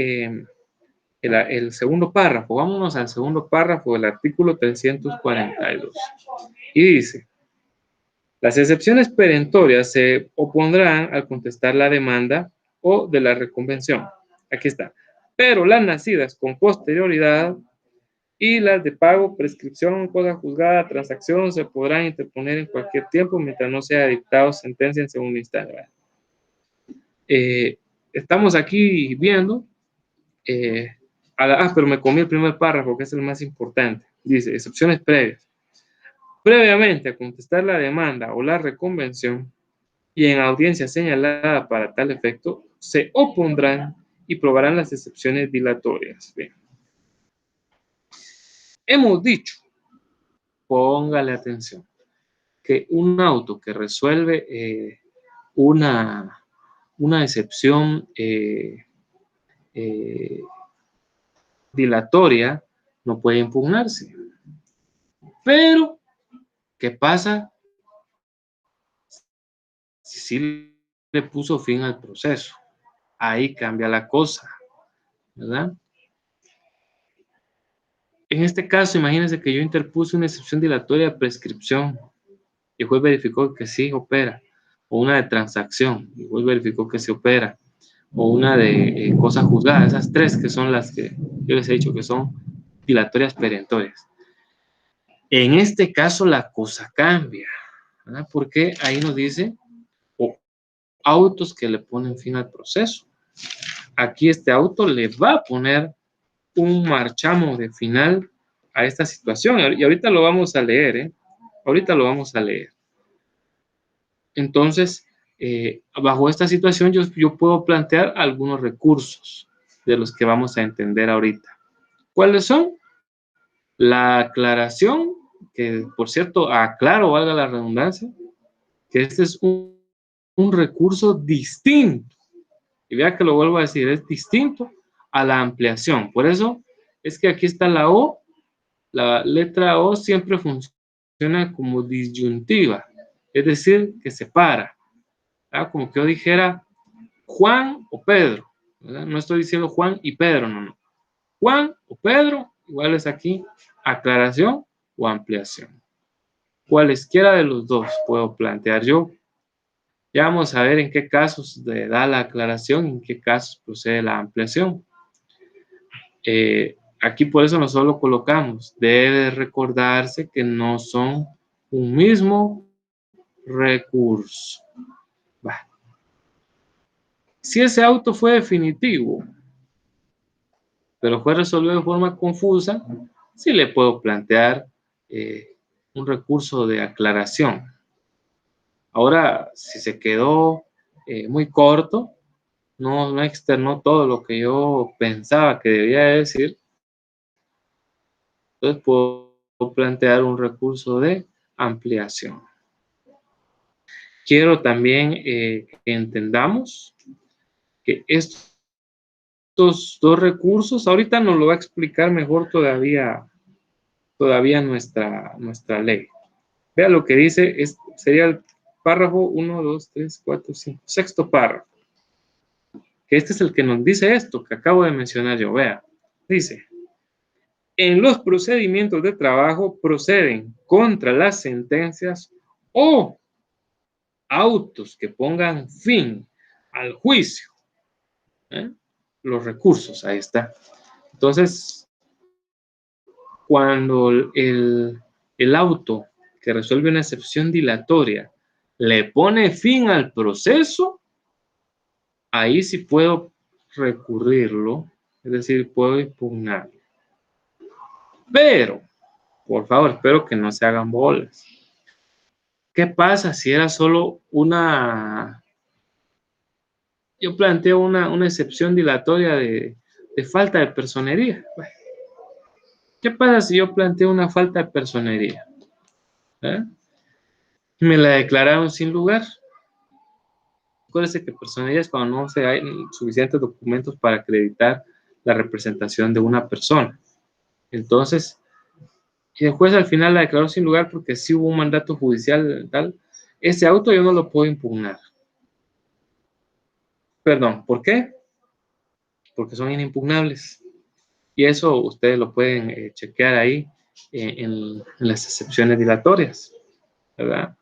el segundo párrafo. Vámonos al segundo párrafo del artículo 342. Y dice, las excepciones perentorias se opondrán al contestar la demanda o de la reconvención. Aquí está. Pero las nacidas con posterioridad y las de pago, prescripción, cosa juzgada, transacción, se podrán interponer en cualquier tiempo mientras no sea dictado sentencia en segunda instancia. Estamos aquí viendo, pero me comí el primer párrafo, que es el más importante. Dice, excepciones previas. Previamente a contestar la demanda o la reconvención y en audiencia señalada para tal efecto, se opondrán y probarán las excepciones dilatorias. Bien. Hemos dicho, póngale atención, que un auto que resuelve una una excepción dilatoria, no puede impugnarse. Pero, ¿qué pasa si sí le puso fin al proceso? Ahí cambia la cosa, ¿verdad? En este caso, imagínense que yo interpuse una excepción dilatoria de prescripción y el juez verificó que sí opera, o una de transacción y el juez verificó que sí opera, o una de cosas juzgadas, esas tres que son las que yo les he dicho que son dilatorias perentorias. En este caso la cosa cambia, ¿verdad? Porque ahí nos dice autos que le ponen fin al proceso. Aquí este auto le va a poner un marchamo de final a esta situación. Y ahorita lo vamos a leer, ¿eh? Ahorita lo vamos a leer. Entonces, bajo esta situación yo puedo plantear algunos recursos de los que vamos a entender ahorita. ¿Cuáles son? La aclaración, que por cierto, aclaro, valga la redundancia, que este es un recurso distinto. Y vea que lo vuelvo a decir, es distinto a la ampliación. Por eso es que aquí está la O. La letra O siempre funciona como disyuntiva, es decir, que separa. ¿Verdad? Como que yo dijera Juan o Pedro. ¿Verdad? No estoy diciendo Juan y Pedro, no. Juan o Pedro, igual es aquí aclaración o ampliación. Cualesquiera de los dos puedo plantear yo. Ya vamos a ver en qué casos da la aclaración y en qué casos procede la ampliación. Aquí por eso nosotros lo colocamos. Debe recordarse que no son un mismo recurso. Bah. Si ese auto fue definitivo, pero fue resolvido de forma confusa, sí le puedo plantear un recurso de aclaración. Ahora, si se quedó muy corto, no externó todo lo que yo pensaba que debía decir, entonces puedo plantear un recurso de ampliación. Quiero también que entendamos que estos dos recursos, ahorita nos lo va a explicar mejor todavía nuestra ley. Vea lo que dice, sería el párrafo 1, 2, 3, 4, 5, sexto párrafo. Que este es el que nos dice esto que acabo de mencionar yo. Vea, dice: en los procedimientos de trabajo proceden contra las sentencias o autos que pongan fin al juicio. Los recursos, ahí está. Entonces, cuando el auto que resuelve una excepción dilatoria le pone fin al proceso, ahí sí puedo recurrirlo, es decir, puedo impugnarlo. Pero, por favor, espero que no se hagan bolas. ¿Qué pasa si era solo yo planteo una excepción dilatoria de falta de personería? Bueno, ¿qué pasa si yo planteo una falta de personería? Me la declararon sin lugar. Acuérdense que personería es cuando no se hay suficientes documentos para acreditar la representación de una persona. Entonces, el juez al final la declaró sin lugar porque sí hubo un mandato judicial tal. Ese auto yo no lo puedo impugnar. Perdón, ¿por qué? Porque son inimpugnables. Y eso ustedes lo pueden chequear ahí en las excepciones dilatorias, ¿verdad?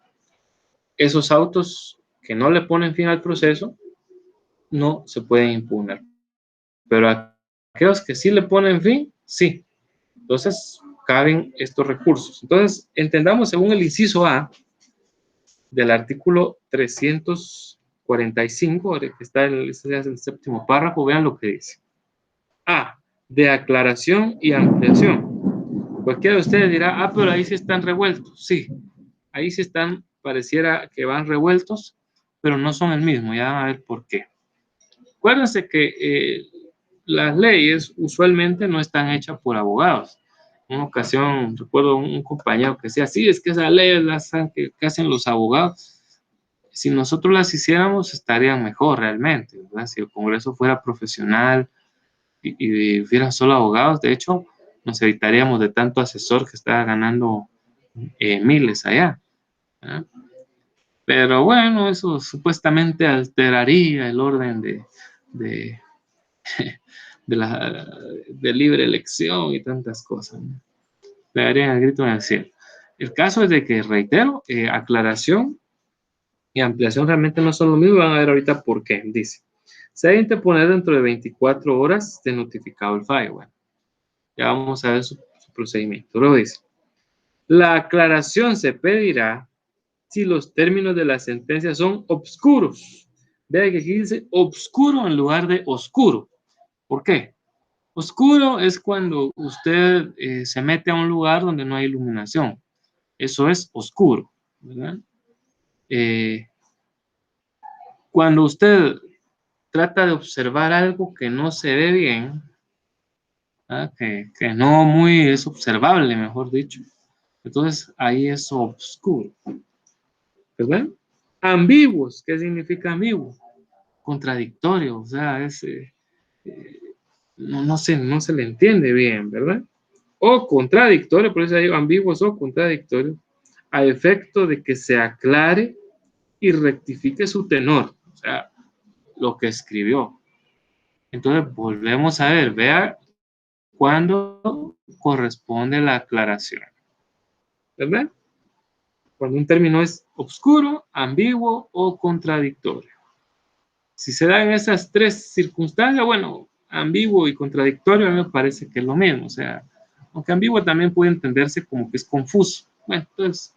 Esos autos que no le ponen fin al proceso no se pueden impugnar. Pero aquellos que sí le ponen fin, sí. Entonces, caben estos recursos. Entonces, entendamos según el inciso A del artículo 345, que está el séptimo párrafo, vean lo que dice. A, de aclaración y ampliación. Cualquiera de ustedes dirá, pero ahí sí están revueltos. Sí, ahí sí están, pareciera que van revueltos, pero no son el mismo. Ya van a ver por qué. Acuérdense que las leyes usualmente no están hechas por abogados. En una ocasión, recuerdo un compañero que decía, sí, es que esa ley es la que hacen los abogados. si nosotros las hiciéramos, estarían mejor realmente, ¿verdad? Si el Congreso fuera profesional y hubiera solo abogados, de hecho, nos evitaríamos de tanto asesor que está ganando miles allá, ¿verdad? Pero bueno, eso supuestamente alteraría el orden de, de libre elección y tantas cosas, ¿no? Le darían el grito en el cielo. El caso es de que, reitero, aclaración y ampliación realmente no son lo mismo. Van a ver ahorita por qué. Dice, se debe interponer dentro de 24 horas de notificado el fallo. Bueno, ya vamos a ver su procedimiento. Luego dice, la aclaración se pedirá si los términos de la sentencia son obscuros. Vea que aquí dice obscuro en lugar de oscuro. ¿Por qué? Oscuro es cuando usted se mete a un lugar donde no hay iluminación. Eso es oscuro, ¿verdad? Cuando usted trata de observar algo que no se ve bien, ¿verdad? Que no muy es observable, mejor dicho. Entonces ahí es oscuro, ¿verdad? Ambiguos, ¿qué significa ambiguo? Contradictorio, o sea, no se le entiende bien, ¿verdad? O contradictorio, por eso digo ambiguos o contradictorios, a efecto de que se aclare y rectifique su tenor, o sea, lo que escribió. Entonces, volvemos a ver, vea cuándo corresponde la aclaración, ¿verdad? Cuando un término es obscuro, ambiguo o contradictorio. Si se dan esas tres circunstancias, bueno, ambiguo y contradictorio a mí me parece que es lo mismo, o sea, aunque ambiguo también puede entenderse como que es confuso. Bueno, entonces,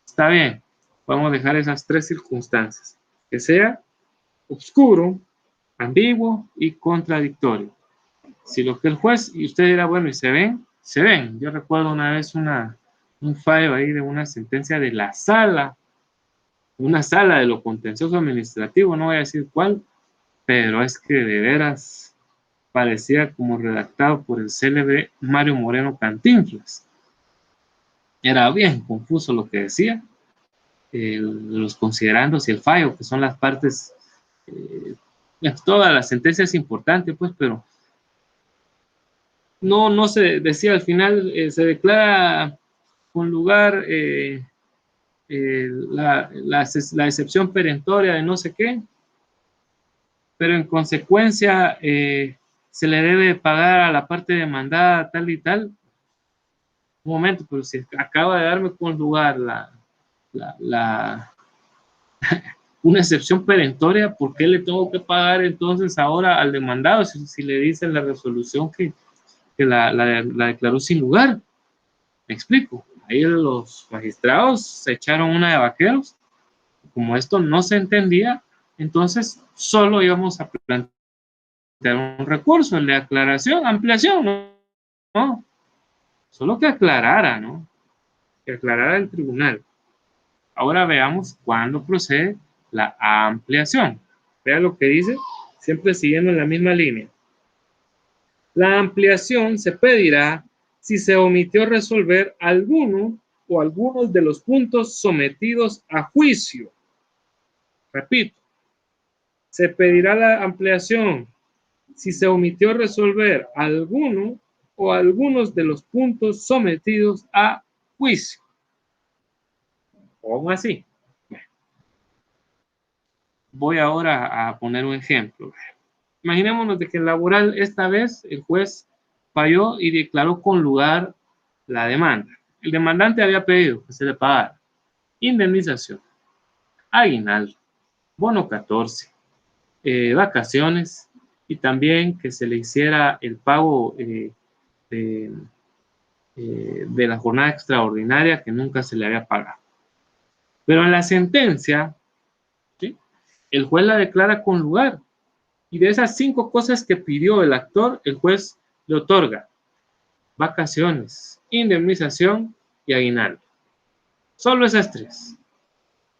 está bien, podemos dejar esas tres circunstancias, que sea obscuro, ambiguo y contradictorio. Si lo que el juez, y usted dirá, bueno, y se ven, se ven. Yo recuerdo una vez un fallo ahí de una sentencia de la sala, una sala de lo contencioso administrativo, no voy a decir cuál, pero es que de veras parecía como redactado por el célebre Mario Moreno Cantinflas. Era bien confuso lo que decía, los considerandos y el fallo, que son las partes, eh, toda la sentencia es importante, pues, pero no se decía al final, se declara con lugar la excepción perentoria de no sé qué, pero en consecuencia se le debe pagar a la parte demandada tal y tal. Un momento, pero si acaba de darme con lugar la, la, una excepción perentoria, ¿por qué le tengo que pagar entonces ahora al demandado si le dice en la resolución que la declaró sin lugar? Me explico. Ahí los magistrados se echaron una de vaqueros. Como esto no se entendía, entonces solo íbamos a plantear un recurso, el de aclaración, ampliación, ¿no? No, solo que aclarara, ¿no? Que aclarara el tribunal. Ahora veamos cuándo procede la ampliación. Vea lo que dice, siempre siguiendo en la misma línea. La ampliación se pedirá si se omitió resolver alguno o algunos de los puntos sometidos a juicio. Repito, se pedirá la ampliación si se omitió resolver alguno o algunos de los puntos sometidos a juicio. ¿Cómo así? Voy ahora a poner un ejemplo. Imaginémonos de que en laboral esta vez el juez falló y declaró con lugar la demanda. El demandante había pedido que se le pagara indemnización, aguinaldo, bono 14, vacaciones y también que se le hiciera el pago de, de la jornada extraordinaria que nunca se le había pagado. Pero en la sentencia, ¿sí?, el juez la declara con lugar. Y de esas 5 cosas que pidió el actor, el juez le otorga vacaciones, indemnización y aguinaldo. Solo esas 3.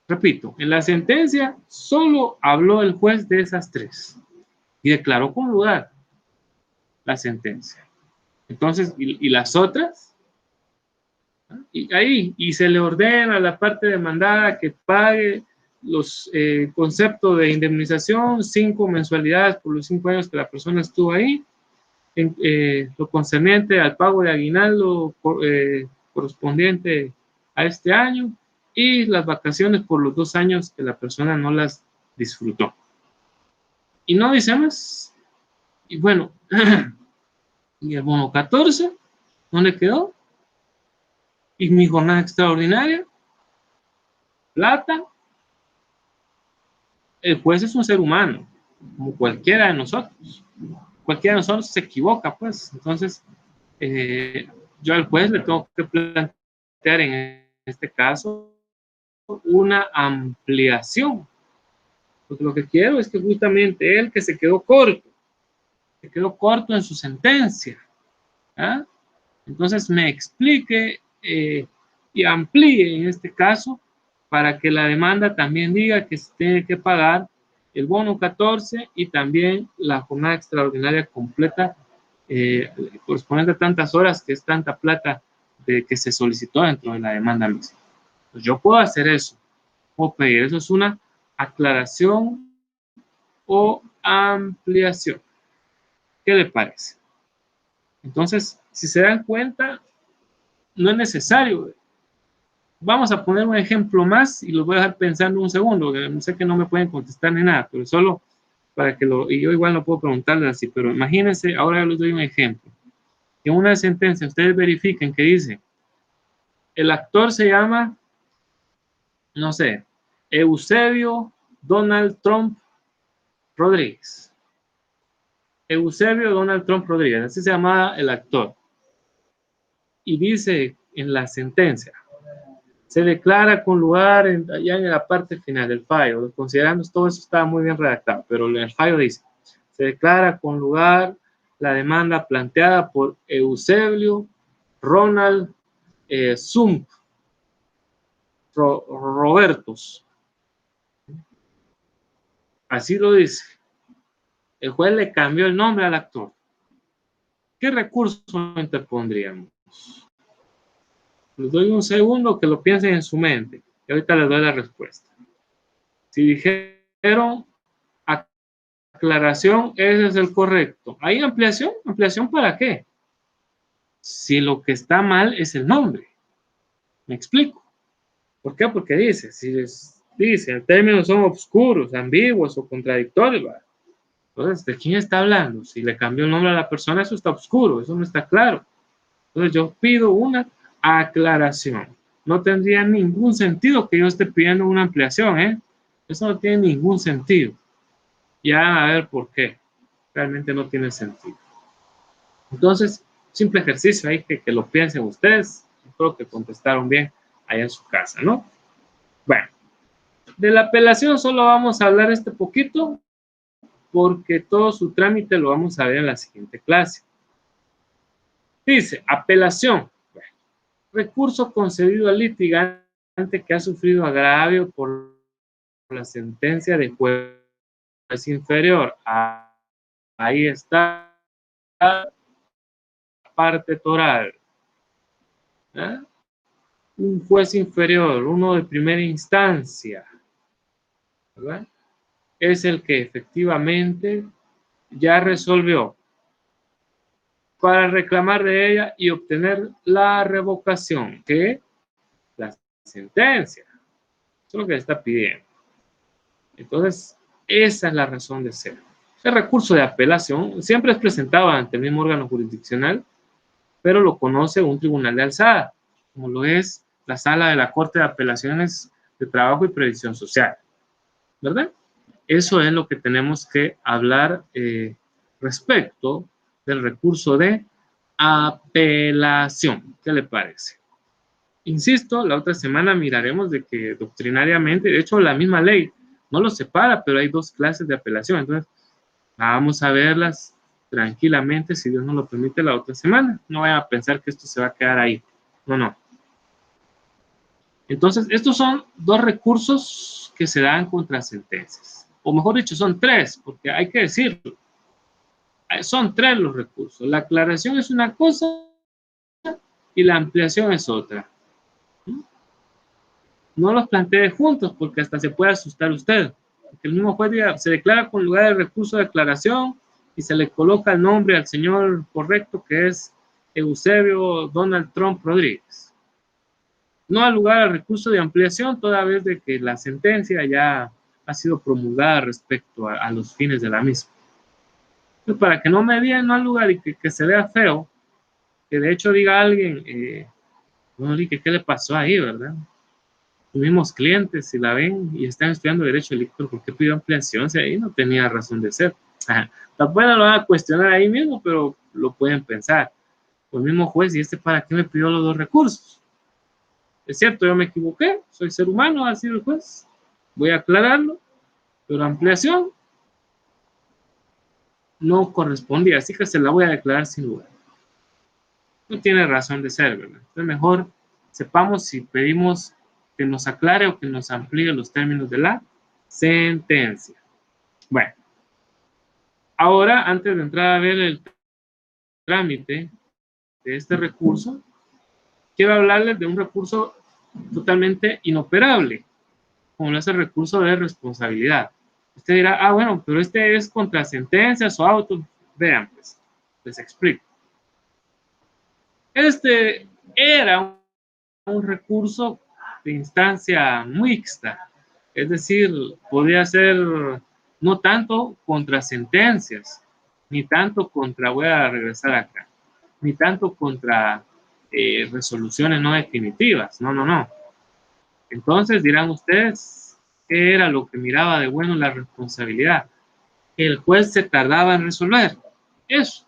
Repito, en la sentencia solo habló el juez de esas 3 y declaró con lugar la sentencia. Entonces, ¿y las otras? Y ahí, y se le ordena a la parte demandada que pague los conceptos de indemnización, 5 mensualidades por los 5 años que la persona estuvo ahí, lo concerniente al pago de aguinaldo correspondiente a este año y las vacaciones por los 2 años que la persona no las disfrutó. Y no dice más. Y bueno, y el bono 14, ¿dónde quedó? Y mi jornada extraordinaria, plata. El juez es un ser humano, como cualquiera de nosotros. Cualquiera de nosotros se equivoca, pues. Entonces, yo al juez le tengo que plantear en este caso una ampliación. Porque lo que quiero es que justamente él que se quedó corto en su sentencia, ¿ah? Entonces me explique y amplíe en este caso para que la demanda también diga que se tiene que pagar el bono 14 y también la jornada extraordinaria completa correspondiente a tantas horas, que es tanta plata que se solicitó dentro de la demanda misma. Pues yo puedo hacer eso, puedo pedir, eso es una aclaración o ampliación. ¿Qué le parece? Entonces, si se dan cuenta, no es necesario. Vamos a poner un ejemplo más y los voy a dejar pensando un segundo. Sé que no me pueden contestar ni nada, pero solo para que y yo igual no puedo preguntarles así, pero imagínense, ahora les doy un ejemplo. En una sentencia, ustedes verifiquen que dice, el actor se llama, no sé, Eusebio Donald Trump Rodríguez. Eusebio Donald Trump Rodríguez, así se llamaba el actor. Y dice en la sentencia, se declara con lugar allá en la parte final del fallo, considerando todo eso estaba muy bien redactado, pero el fallo dice, se declara con lugar la demanda planteada por Eusebio Ronald Zump Robertos. Así lo dice. El juez le cambió el nombre al actor. ¿Qué recurso interpondríamos? Les doy un segundo que lo piensen en su mente y ahorita les doy la respuesta. Si dijeron aclaración, ese es el correcto. ¿Hay ampliación? ¿Ampliación para qué? Si lo que está mal es el nombre. ¿Me explico? ¿Por qué? Porque dice, el términos son oscuros, ambiguos o contradictorios. ¿Verdad? Entonces, ¿de quién está hablando? Si le cambió el nombre a la persona, eso está oscuro, eso no está claro. Entonces, yo pido una aclaración. No tendría ningún sentido que yo esté pidiendo una ampliación, ¿eh? Eso no tiene ningún sentido. Ya a ver por qué. Realmente no tiene sentido. Entonces, simple ejercicio ahí que lo piensen ustedes. Creo que contestaron bien allá en su casa, ¿no? Bueno, de la apelación solo vamos a hablar este poquito porque todo su trámite lo vamos a ver en la siguiente clase. Dice, apelación. Bueno, recurso concedido al litigante que ha sufrido agravio por la sentencia de juez inferior. Ahí está la parte toral. ¿Eh? Un juez inferior, uno de primera instancia, ¿verdad? Es el que efectivamente ya resolvió para reclamar de ella y obtener la revocación, que la sentencia. Eso es lo que está pidiendo. Entonces, esa es la razón de ser. El recurso de apelación siempre es presentado ante el mismo órgano jurisdiccional, pero lo conoce un tribunal de alzada, como lo es la sala de la Corte de Apelaciones de Trabajo y Previsión Social, ¿verdad? Eso es lo que tenemos que hablar respecto del recurso de apelación. ¿Qué le parece? Insisto, la otra semana miraremos de que doctrinariamente, de hecho la misma ley no lo separa, pero hay 2 clases de apelación. Entonces, vamos a verlas tranquilamente, si Dios nos lo permite, la otra semana. No vayan a pensar que esto se va a quedar ahí. No, no. Entonces, estos son 2 recursos que se dan contra sentencias. O mejor dicho, son 3, porque hay que decirlo. Son 3 los recursos. La aclaración es una cosa y la ampliación es otra. No los plantee juntos porque hasta se puede asustar usted. Porque el mismo juez diga, se declara con lugar de recurso de declaración y se le coloca el nombre al señor correcto, que es Eusebio Donald Trump Rodríguez. No al lugar al recurso de ampliación, toda vez de que la sentencia ya ha sido promulgada respecto a los fines de la misma. Entonces, para que no me digan no al lugar y que se vea feo, que de hecho diga alguien, no, ¿qué le pasó ahí, verdad? Los mismos clientes, si la ven y están estudiando Derecho Electoral, ¿por qué pidió ampliación? Si ahí no tenía razón de ser. Tampoco lo van a cuestionar ahí mismo, pero lo pueden pensar. O el mismo juez, ¿y para qué me pidió los dos recursos? Es cierto, yo me equivoqué, soy ser humano, así el juez. Voy a aclararlo, pero ampliación no correspondía, así que se la voy a declarar sin lugar. No tiene razón de ser, ¿verdad? Entonces mejor sepamos si pedimos que nos aclare o que nos amplíe los términos de la sentencia. Bueno, ahora antes de entrar a ver el trámite de este recurso, quiero hablarles de un recurso totalmente inoperable, como lo es el recurso de responsabilidad. Usted dirá, bueno, pero este es contra sentencias o autos. Vean, pues, les explico. Este era un recurso de instancia mixta, es decir, podía ser no tanto contra sentencias, ni tanto contra, voy a regresar acá, ni tanto contra resoluciones no definitivas, no. Entonces dirán ustedes, ¿qué era lo que miraba de bueno la responsabilidad? Que el juez se tardaba en resolver. Eso.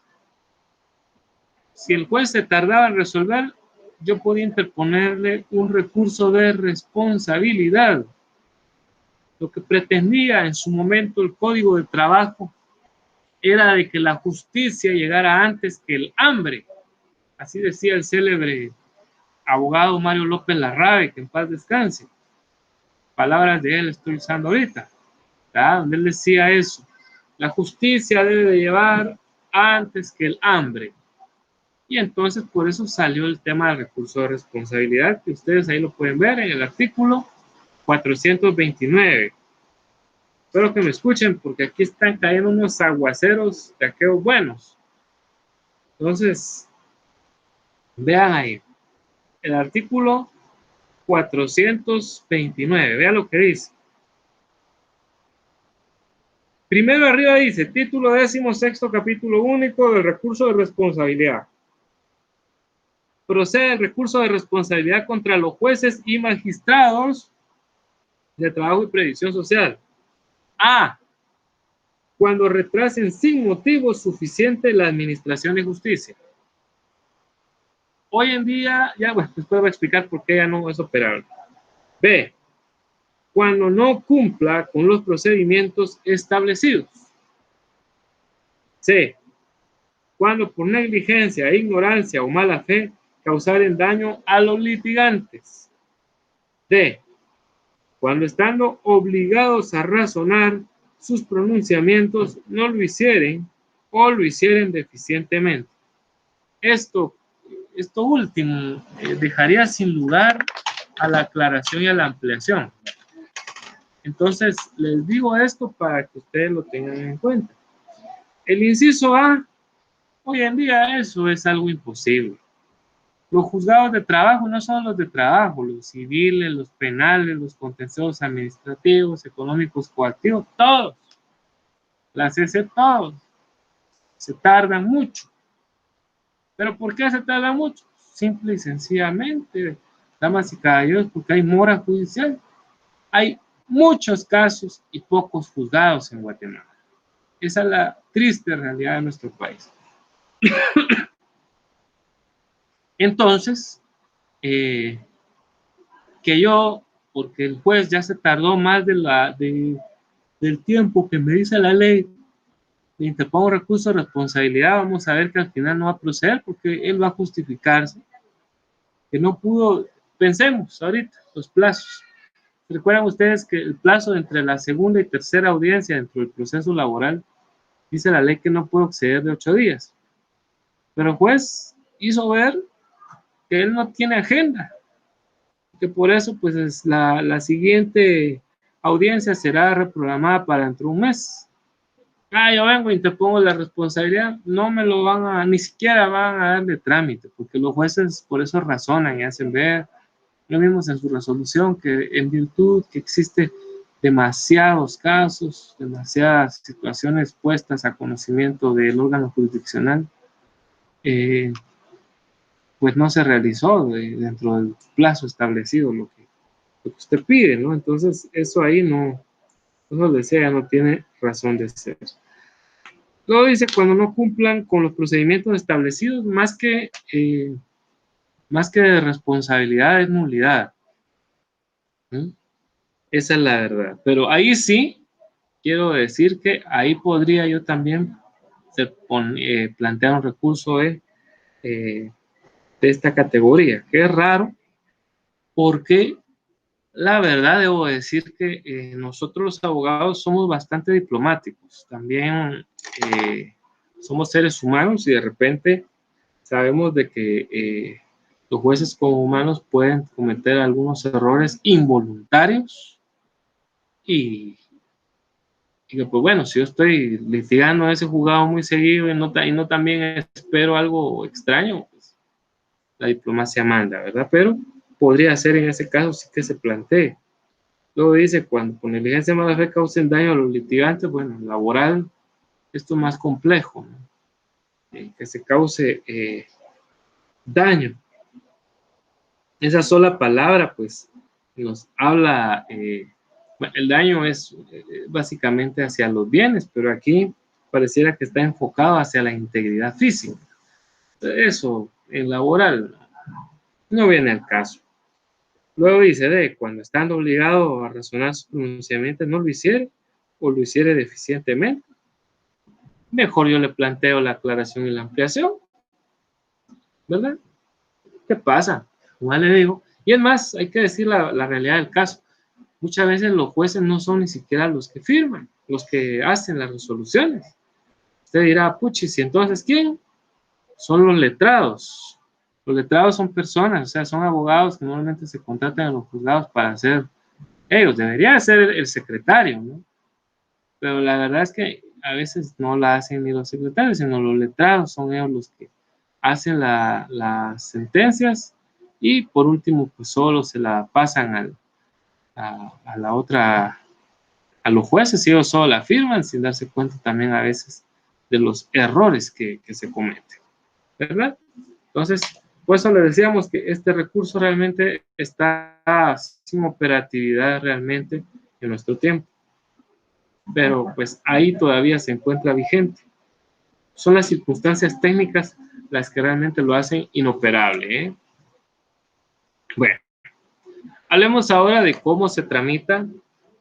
Si el juez se tardaba en resolver, yo podía interponerle un recurso de responsabilidad. Lo que pretendía en su momento el Código de Trabajo era de que la justicia llegara antes que el hambre. Así decía el célebre abogado Mario López Larrabe, que en paz descanse. Palabras de él estoy usando ahorita, ¿verdad? Donde él decía eso. La justicia debe de llevar antes que el hambre. Y entonces por eso salió el tema del recurso de responsabilidad, que ustedes ahí lo pueden ver en el artículo 429. Espero que me escuchen porque aquí están cayendo unos aguaceros de aquellos buenos. Entonces, vean ahí, el artículo 429, vean lo que dice. Primero arriba dice, título 16º, capítulo único del recurso de responsabilidad. Procede el recurso de responsabilidad contra los jueces y magistrados de trabajo y previsión social. A. Cuando retrasen sin motivo suficiente la administración de justicia. Hoy en día, ya bueno, después voy a explicar por qué ya no es operable. B. Cuando no cumpla con los procedimientos establecidos. C. Cuando por negligencia, ignorancia o mala fe causaren daño a los litigantes. D. Cuando estando obligados a razonar sus pronunciamientos no lo hicieren o lo hicieren deficientemente. Esto último dejaría sin lugar a la aclaración y a la ampliación. Entonces, les digo esto para que ustedes lo tengan en cuenta. El inciso A, hoy en día eso es algo imposible. Los juzgados de trabajo no son los de trabajo, los civiles, los penales, los contenciosos administrativos, económicos, coactivos, todos. Las CC, todos. Se tardan mucho. ¿Pero por qué se tarda mucho? Simple y sencillamente, damas y caballeros, porque hay mora judicial. Hay muchos casos y pocos juzgados en Guatemala. Esa es la triste realidad de nuestro país. Entonces, que yo, porque el juez ya se tardó más del tiempo que me dice la ley, le interpongo recurso de responsabilidad, vamos a ver que al final no va a proceder porque él va a justificarse que no pudo. Pensemos ahorita los plazos. ¿Recuerdan ustedes que el plazo entre la segunda y tercera audiencia dentro del proceso laboral dice la ley que no puede exceder de 8 días? Pero el juez hizo ver que él no tiene agenda. que por eso pues es la siguiente audiencia será reprogramada para dentro de un mes. Yo vengo y te pongo la responsabilidad, no me lo van a, ni siquiera van a dar de trámite, porque los jueces por eso razonan y hacen ver, lo vimos en su resolución, que en virtud que existe demasiados casos, demasiadas situaciones puestas a conocimiento del órgano jurisdiccional, pues no se realizó dentro del plazo establecido lo que usted pide, ¿no? Entonces, eso ahí no, como les decía, no tiene razón de ser. Luego dice, cuando no cumplan con los procedimientos establecidos, más que de responsabilidad es nulidad. ¿Sí? Esa es la verdad. Pero ahí sí, quiero decir que ahí podría yo también plantear un recurso de esta categoría, que es raro, porque la verdad debo decir que nosotros los abogados somos bastante diplomáticos, también somos seres humanos y de repente sabemos de que los jueces como humanos pueden cometer algunos errores involuntarios y que pues bueno, si yo estoy litigando a ese juzgado muy seguido y no también espero algo extraño, pues la diplomacia manda, ¿verdad? Pero podría ser en ese caso sí que se plantee. Luego dice, cuando por negligencia mala fe causen daño a los litigantes, bueno, laboral, esto es más complejo, ¿no? Que se cause daño. Esa sola palabra, pues, nos habla, bueno, el daño es básicamente hacia los bienes, pero aquí pareciera que está enfocado hacia la integridad física. Eso, en laboral, no viene al caso. Luego dice, cuando estando obligado a razonar su pronunciamiento, no lo hiciere o lo hiciere deficientemente, mejor yo le planteo la aclaración y la ampliación, ¿verdad? ¿Qué pasa? Como le digo. Y es más, hay que decir la realidad del caso. Muchas veces los jueces no son ni siquiera los que firman, los que hacen las resoluciones. Usted dirá, puchis, ¿y entonces quién? Son los letrados. Los letrados son personas, o sea, son abogados que normalmente se contratan a los juzgados para hacer, ellos debería ser el secretario, ¿no? Pero la verdad es que a veces no la hacen ni los secretarios, sino los letrados, son ellos los que hacen las sentencias y por último, pues solo se la pasan a la otra, a los jueces, y ellos solo la firman sin darse cuenta también a veces de los errores que se cometen, ¿verdad? Entonces, por eso le decíamos que este recurso realmente está sin operatividad realmente en nuestro tiempo, pero pues ahí todavía se encuentra vigente. Son las circunstancias técnicas las que realmente lo hacen inoperable, ¿eh? Bueno, hablemos ahora de cómo se tramita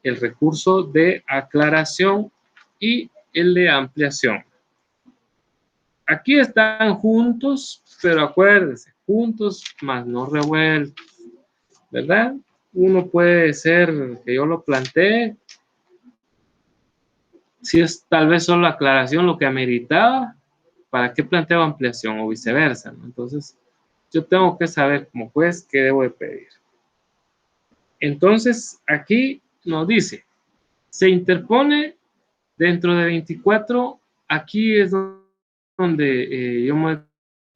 el recurso de aclaración y el de ampliación. Aquí están juntos, pero acuérdense, juntos más no revueltos, ¿verdad? Uno puede ser que yo lo plantee, si es tal vez solo aclaración lo que ameritaba, ¿para qué planteo ampliación o viceversa, ¿no? Entonces, yo tengo que saber como juez qué debo de pedir. Entonces, aquí nos dice, se interpone dentro de 24, aquí es donde yo me doy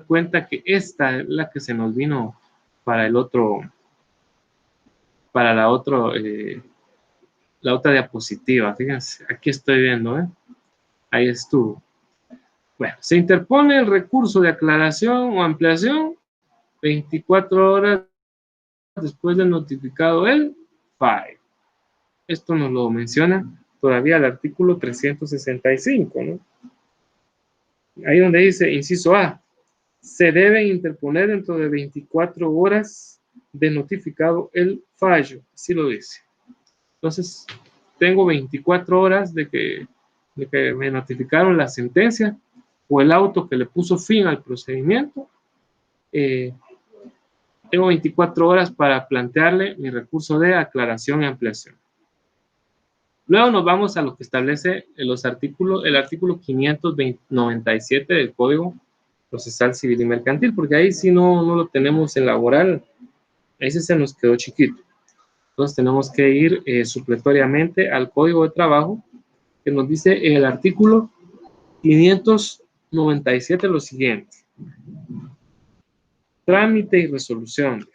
cuenta que esta es la que se nos vino para el otro, para la otra diapositiva. Fíjense, aquí estoy viendo, ahí estuvo. Bueno, se interpone el recurso de aclaración o ampliación 24 horas después del notificado el fallo. Esto nos lo menciona todavía el artículo 365, ¿no? Ahí donde dice, inciso A, se debe interponer dentro de 24 horas de notificado el fallo, así lo dice. Entonces, tengo 24 horas de que me notificaron la sentencia o el auto que le puso fin al procedimiento. Tengo 24 horas para plantearle mi recurso de aclaración y ampliación. Luego nos vamos a lo que establece el artículo 597 del Código Procesal Civil y Mercantil, porque ahí sí no lo tenemos en laboral. Ese se nos quedó chiquito. Entonces tenemos que ir supletoriamente al Código de Trabajo, que nos dice en el artículo 597 lo siguiente. Trámite y resolución.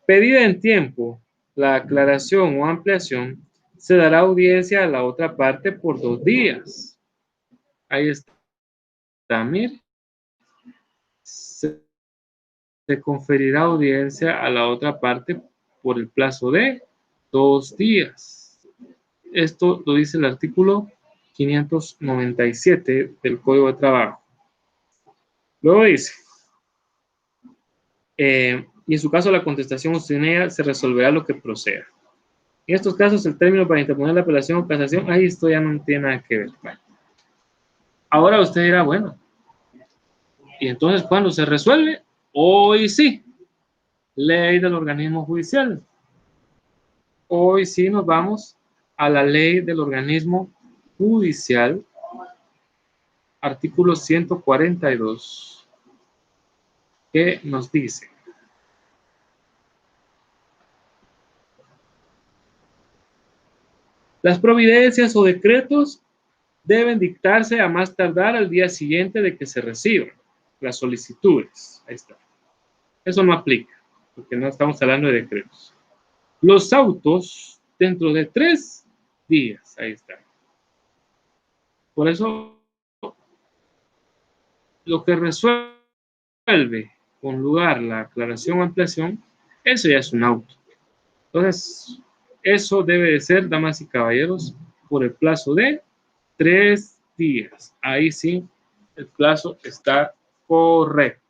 Pedida en tiempo, la aclaración o ampliación, se dará audiencia a la otra parte por 2 días. Ahí está, mire. Se conferirá audiencia a la otra parte por el plazo de 2 días. Esto lo dice el artículo 597 del Código de Trabajo. Luego dice, y en su caso la contestación obtenida se resolverá lo que proceda. En estos casos el término para interponer la apelación o casación, ahí esto ya no tiene nada que ver. Bueno, ahora usted dirá, bueno, y entonces ¿cuándo se resuelve? Hoy sí. Ley del organismo judicial. Hoy sí nos vamos a la ley del organismo judicial, artículo 142, que nos dice: las providencias o decretos deben dictarse a más tardar al día siguiente de que se reciban las solicitudes. Ahí está. Eso no aplica, porque no estamos hablando de decretos. Los autos dentro de 3 días. Ahí está. Por eso, lo que resuelve con lugar la aclaración o ampliación, eso ya es un auto. Entonces, eso debe de ser, damas y caballeros, por el plazo de 3 días. Ahí sí, el plazo está correcto.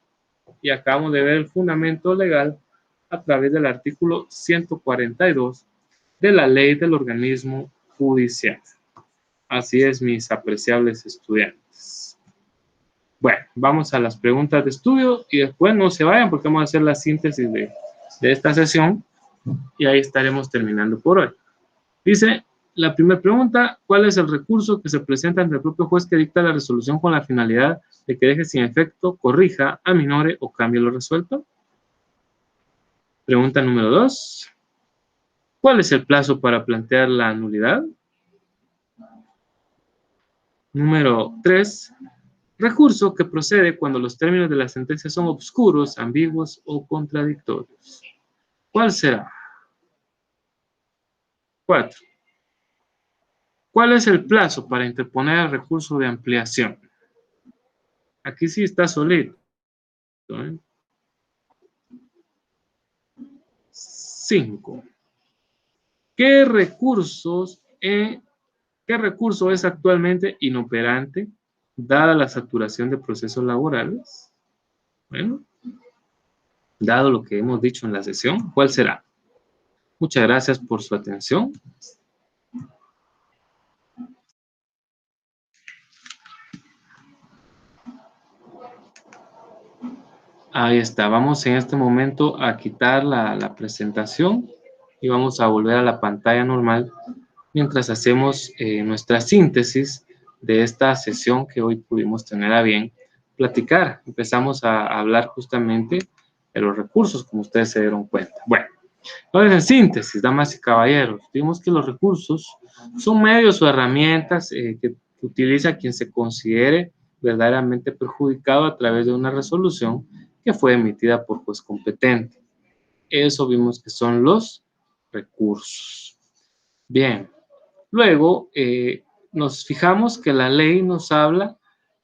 Y acabamos de ver el fundamento legal a través del artículo 142 de la ley del organismo judicial. Así es, mis apreciables estudiantes. Bueno, vamos a las preguntas de estudio y después no se vayan porque vamos a hacer la síntesis de esta sesión y ahí estaremos terminando por hoy. Dice la primera pregunta: ¿cuál es el recurso que se presenta ante el propio juez que dicta la resolución con la finalidad de que deje sin efecto, corrija, aminore o cambie lo resuelto? Pregunta número 2: ¿cuál es el plazo para plantear la nulidad? Número 3: recurso que procede cuando los términos de la sentencia son obscuros, ambiguos o contradictorios. ¿Cuál será? 4: ¿cuál es el plazo para interponer el recurso de ampliación? Aquí sí está solito. 5: ¿qué recurso es actualmente inoperante dada la saturación de procesos laborales? Bueno, dado lo que hemos dicho en la sesión, ¿cuál será? Muchas gracias por su atención. Ahí está. Vamos en este momento a quitar la presentación y vamos a volver a la pantalla normal mientras hacemos nuestra síntesis de esta sesión que hoy pudimos tener a bien platicar. Empezamos a hablar justamente de los recursos, como ustedes se dieron cuenta. Bueno, entonces en síntesis, damas y caballeros, vimos que los recursos son medios o herramientas que utiliza quien se considere verdaderamente perjudicado a través de una resolución que fue emitida por juez competente. Eso vimos que son los recursos. Bien, luego nos fijamos que la ley nos habla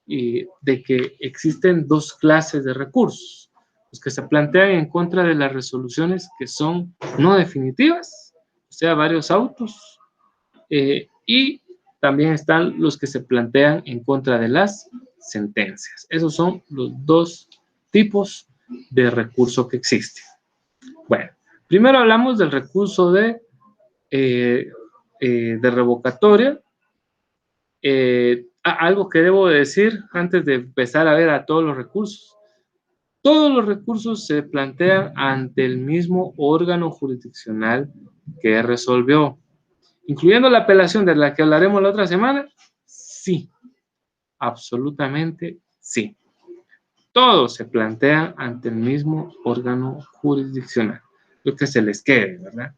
de que existen 2 clases de recursos: los que se plantean en contra de las resoluciones que son no definitivas, o sea, varios autos, y también están los que se plantean en contra de las sentencias. Esos son los 2 tipos de recurso que existen. Bueno, primero hablamos del recurso de revocatoria. Algo que debo decir antes de empezar a ver a todos los recursos. Todos los recursos se plantean ante el mismo órgano jurisdiccional que resolvió, incluyendo la apelación de la que hablaremos la otra semana. Sí, absolutamente sí. todos se plantean ante el mismo órgano jurisdiccional, lo que se les quede, ¿verdad?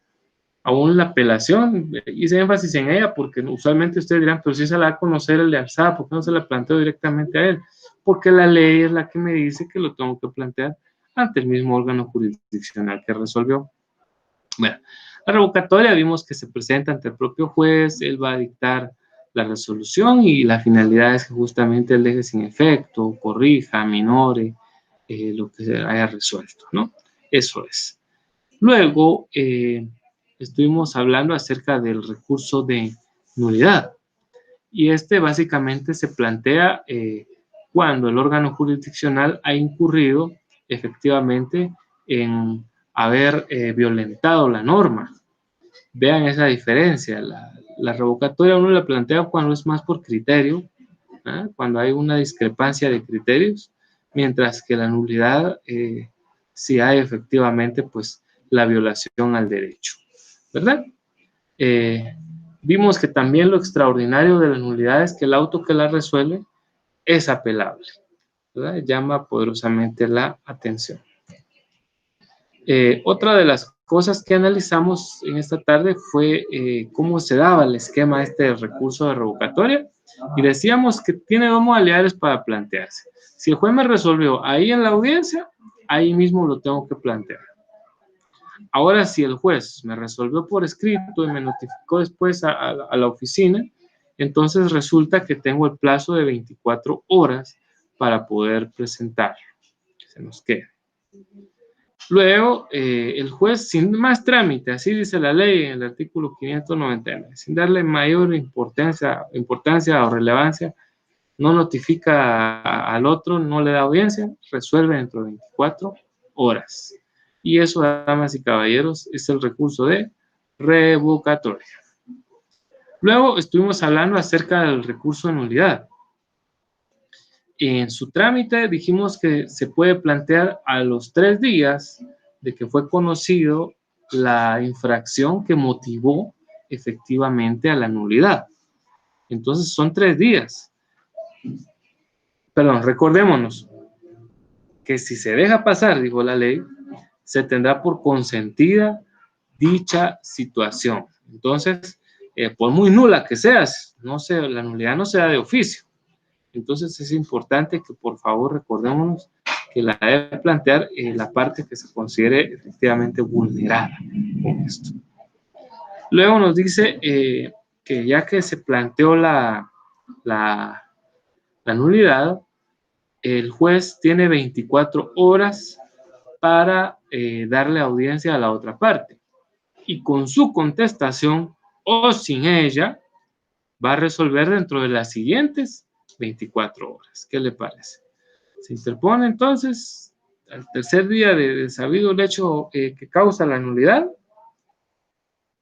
Aún la apelación, hice énfasis en ella porque usualmente ustedes dirán, pero si se la va a conocer el de alzada, ¿por qué no se la planteo directamente a él? Porque la ley es la que me dice que lo tengo que plantear ante el mismo órgano jurisdiccional que resolvió. Bueno, la revocatoria vimos que se presenta ante el propio juez, él va a dictar la resolución y la finalidad es que justamente él deje sin efecto, corrija, minore lo que se haya resuelto, ¿no? Eso es. Luego, estuvimos hablando acerca del recurso de nulidad y este básicamente se plantea cuando el órgano jurisdiccional ha incurrido efectivamente en haber violentado la norma. Vean esa diferencia. La revocatoria uno la plantea cuando es más por criterio, ¿eh? Cuando hay una discrepancia de criterios, mientras que la nulidad, si hay efectivamente, pues, la violación al derecho, ¿verdad? Vimos que también lo extraordinario de la nulidad es que el auto que la resuelve es apelable, ¿verdad? Llama poderosamente la atención. Otra de las cosas que analizamos en esta tarde fue cómo se daba el esquema de recurso de revocatoria y decíamos que tiene dos modalidades para plantearse. Si el juez me resolvió ahí en la audiencia, ahí mismo lo tengo que plantear. Ahora, si el juez me resolvió por escrito y me notificó después a la oficina, entonces resulta que tengo el plazo de 24 horas para poder presentarlo. Que se nos quede. Luego, el juez, sin más trámite, así dice la ley en el artículo 599, sin darle mayor importancia o relevancia, no notifica al otro, no le da audiencia, resuelve dentro de 24 horas. Y eso, damas y caballeros, es el recurso de revocatoria. Luego estuvimos hablando acerca del recurso de nulidad. En su trámite dijimos que se puede plantear a los 3 días de que fue conocido la infracción que motivó efectivamente a la nulidad. Entonces son 3 días. Perdón, recordémonos que si se deja pasar, dijo la ley, se tendrá por consentida dicha situación. Entonces, por muy nula que seas, la nulidad no se da de oficio. Entonces es importante que por favor recordémonos que la debe plantear la parte que se considere efectivamente vulnerada con esto. Luego nos dice que ya que se planteó la nulidad, el juez tiene 24 horas para darle audiencia a la otra parte. Y con su contestación o sin ella, va a resolver dentro de las siguientes 24 horas. ¿Qué le parece? Se interpone entonces al tercer día de sabido el hecho que causa la nulidad,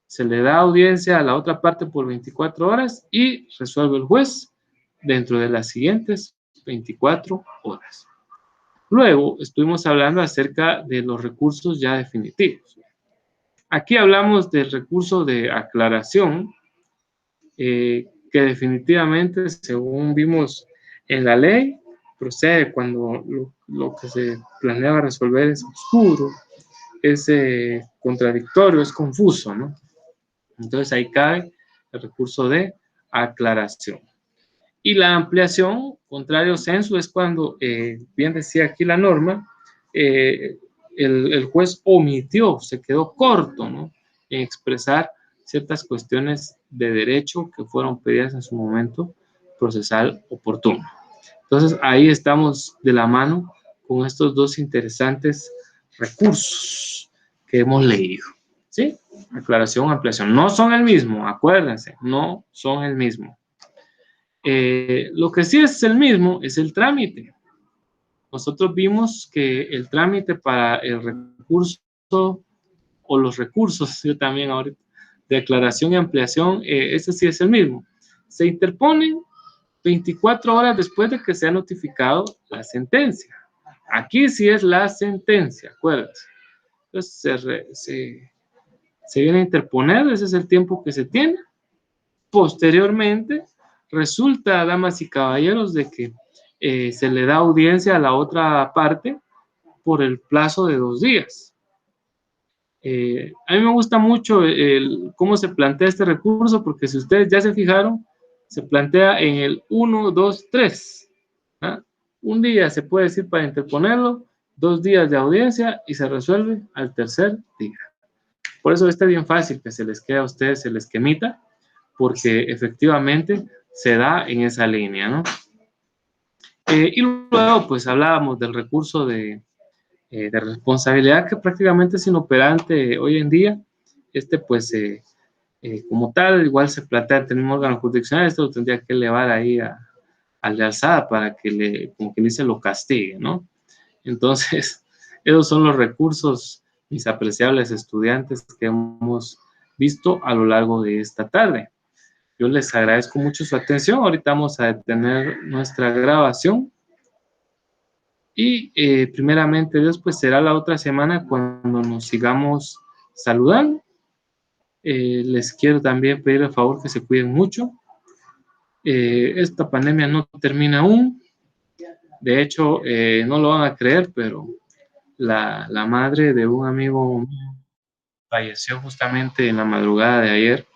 se le da audiencia a la otra parte por 24 horas y resuelve el juez dentro de las siguientes 24 horas. Luego estuvimos hablando acerca de los recursos ya definitivos. Aquí hablamos del recurso de aclaración, que definitivamente, según vimos en la ley, procede cuando lo que se planeaba resolver es oscuro, es contradictorio, es confuso, ¿no? Entonces ahí cae el recurso de aclaración. Y la ampliación, contrario censo, es cuando, bien decía aquí la norma, el juez omitió, se quedó corto, ¿no?, en expresar ciertas cuestiones de derecho que fueron pedidas en su momento procesal oportuno. Entonces, ahí estamos de la mano con estos dos interesantes recursos que hemos leído, ¿sí? Aclaración, ampliación. No son el mismo, acuérdense, no son el mismo. Lo que sí es el mismo es el trámite. Nosotros vimos que el trámite para el recurso o los recursos, yo también ahorita, de aclaración y ampliación, ese sí es el mismo. Se interponen 24 horas después de que se ha notificado la sentencia. Aquí sí es la sentencia, acuérdense. Entonces se viene a interponer, ese es el tiempo que se tiene. Posteriormente, resulta, damas y caballeros, de que se le da audiencia a la otra parte por el plazo de 2 días. A mí me gusta mucho cómo se plantea este recurso, porque si ustedes ya se fijaron, se plantea en el 1, 2, 3. ¿Ah? Un día se puede decir para interponerlo, 2 días de audiencia y se resuelve al tercer día. Por eso está bien fácil que se les quede a ustedes el esquemita, porque efectivamente se da en esa línea, ¿no? Y luego, pues hablábamos del recurso de responsabilidad que prácticamente es inoperante hoy en día. Pues, como tal, igual se plantea ante el mismo órgano jurisdiccional, esto lo tendría que elevar ahí a la alzada para que como que dice, lo castigue, ¿no? Entonces, esos son los recursos, mis apreciables estudiantes, que hemos visto a lo largo de esta tarde. Yo les agradezco mucho su atención. Ahorita vamos a detener nuestra grabación. Y primeramente Dios, pues será la otra semana cuando nos sigamos saludando. Les quiero también pedir el favor que se cuiden mucho. Esta pandemia no termina aún. De hecho, no lo van a creer, pero la madre de un amigo falleció justamente en la madrugada de ayer,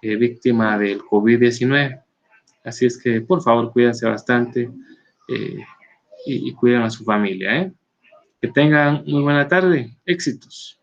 víctima del COVID-19. Así es que, por favor, cuídense bastante y cuiden a su familia. Que tengan muy buena tarde. Éxitos.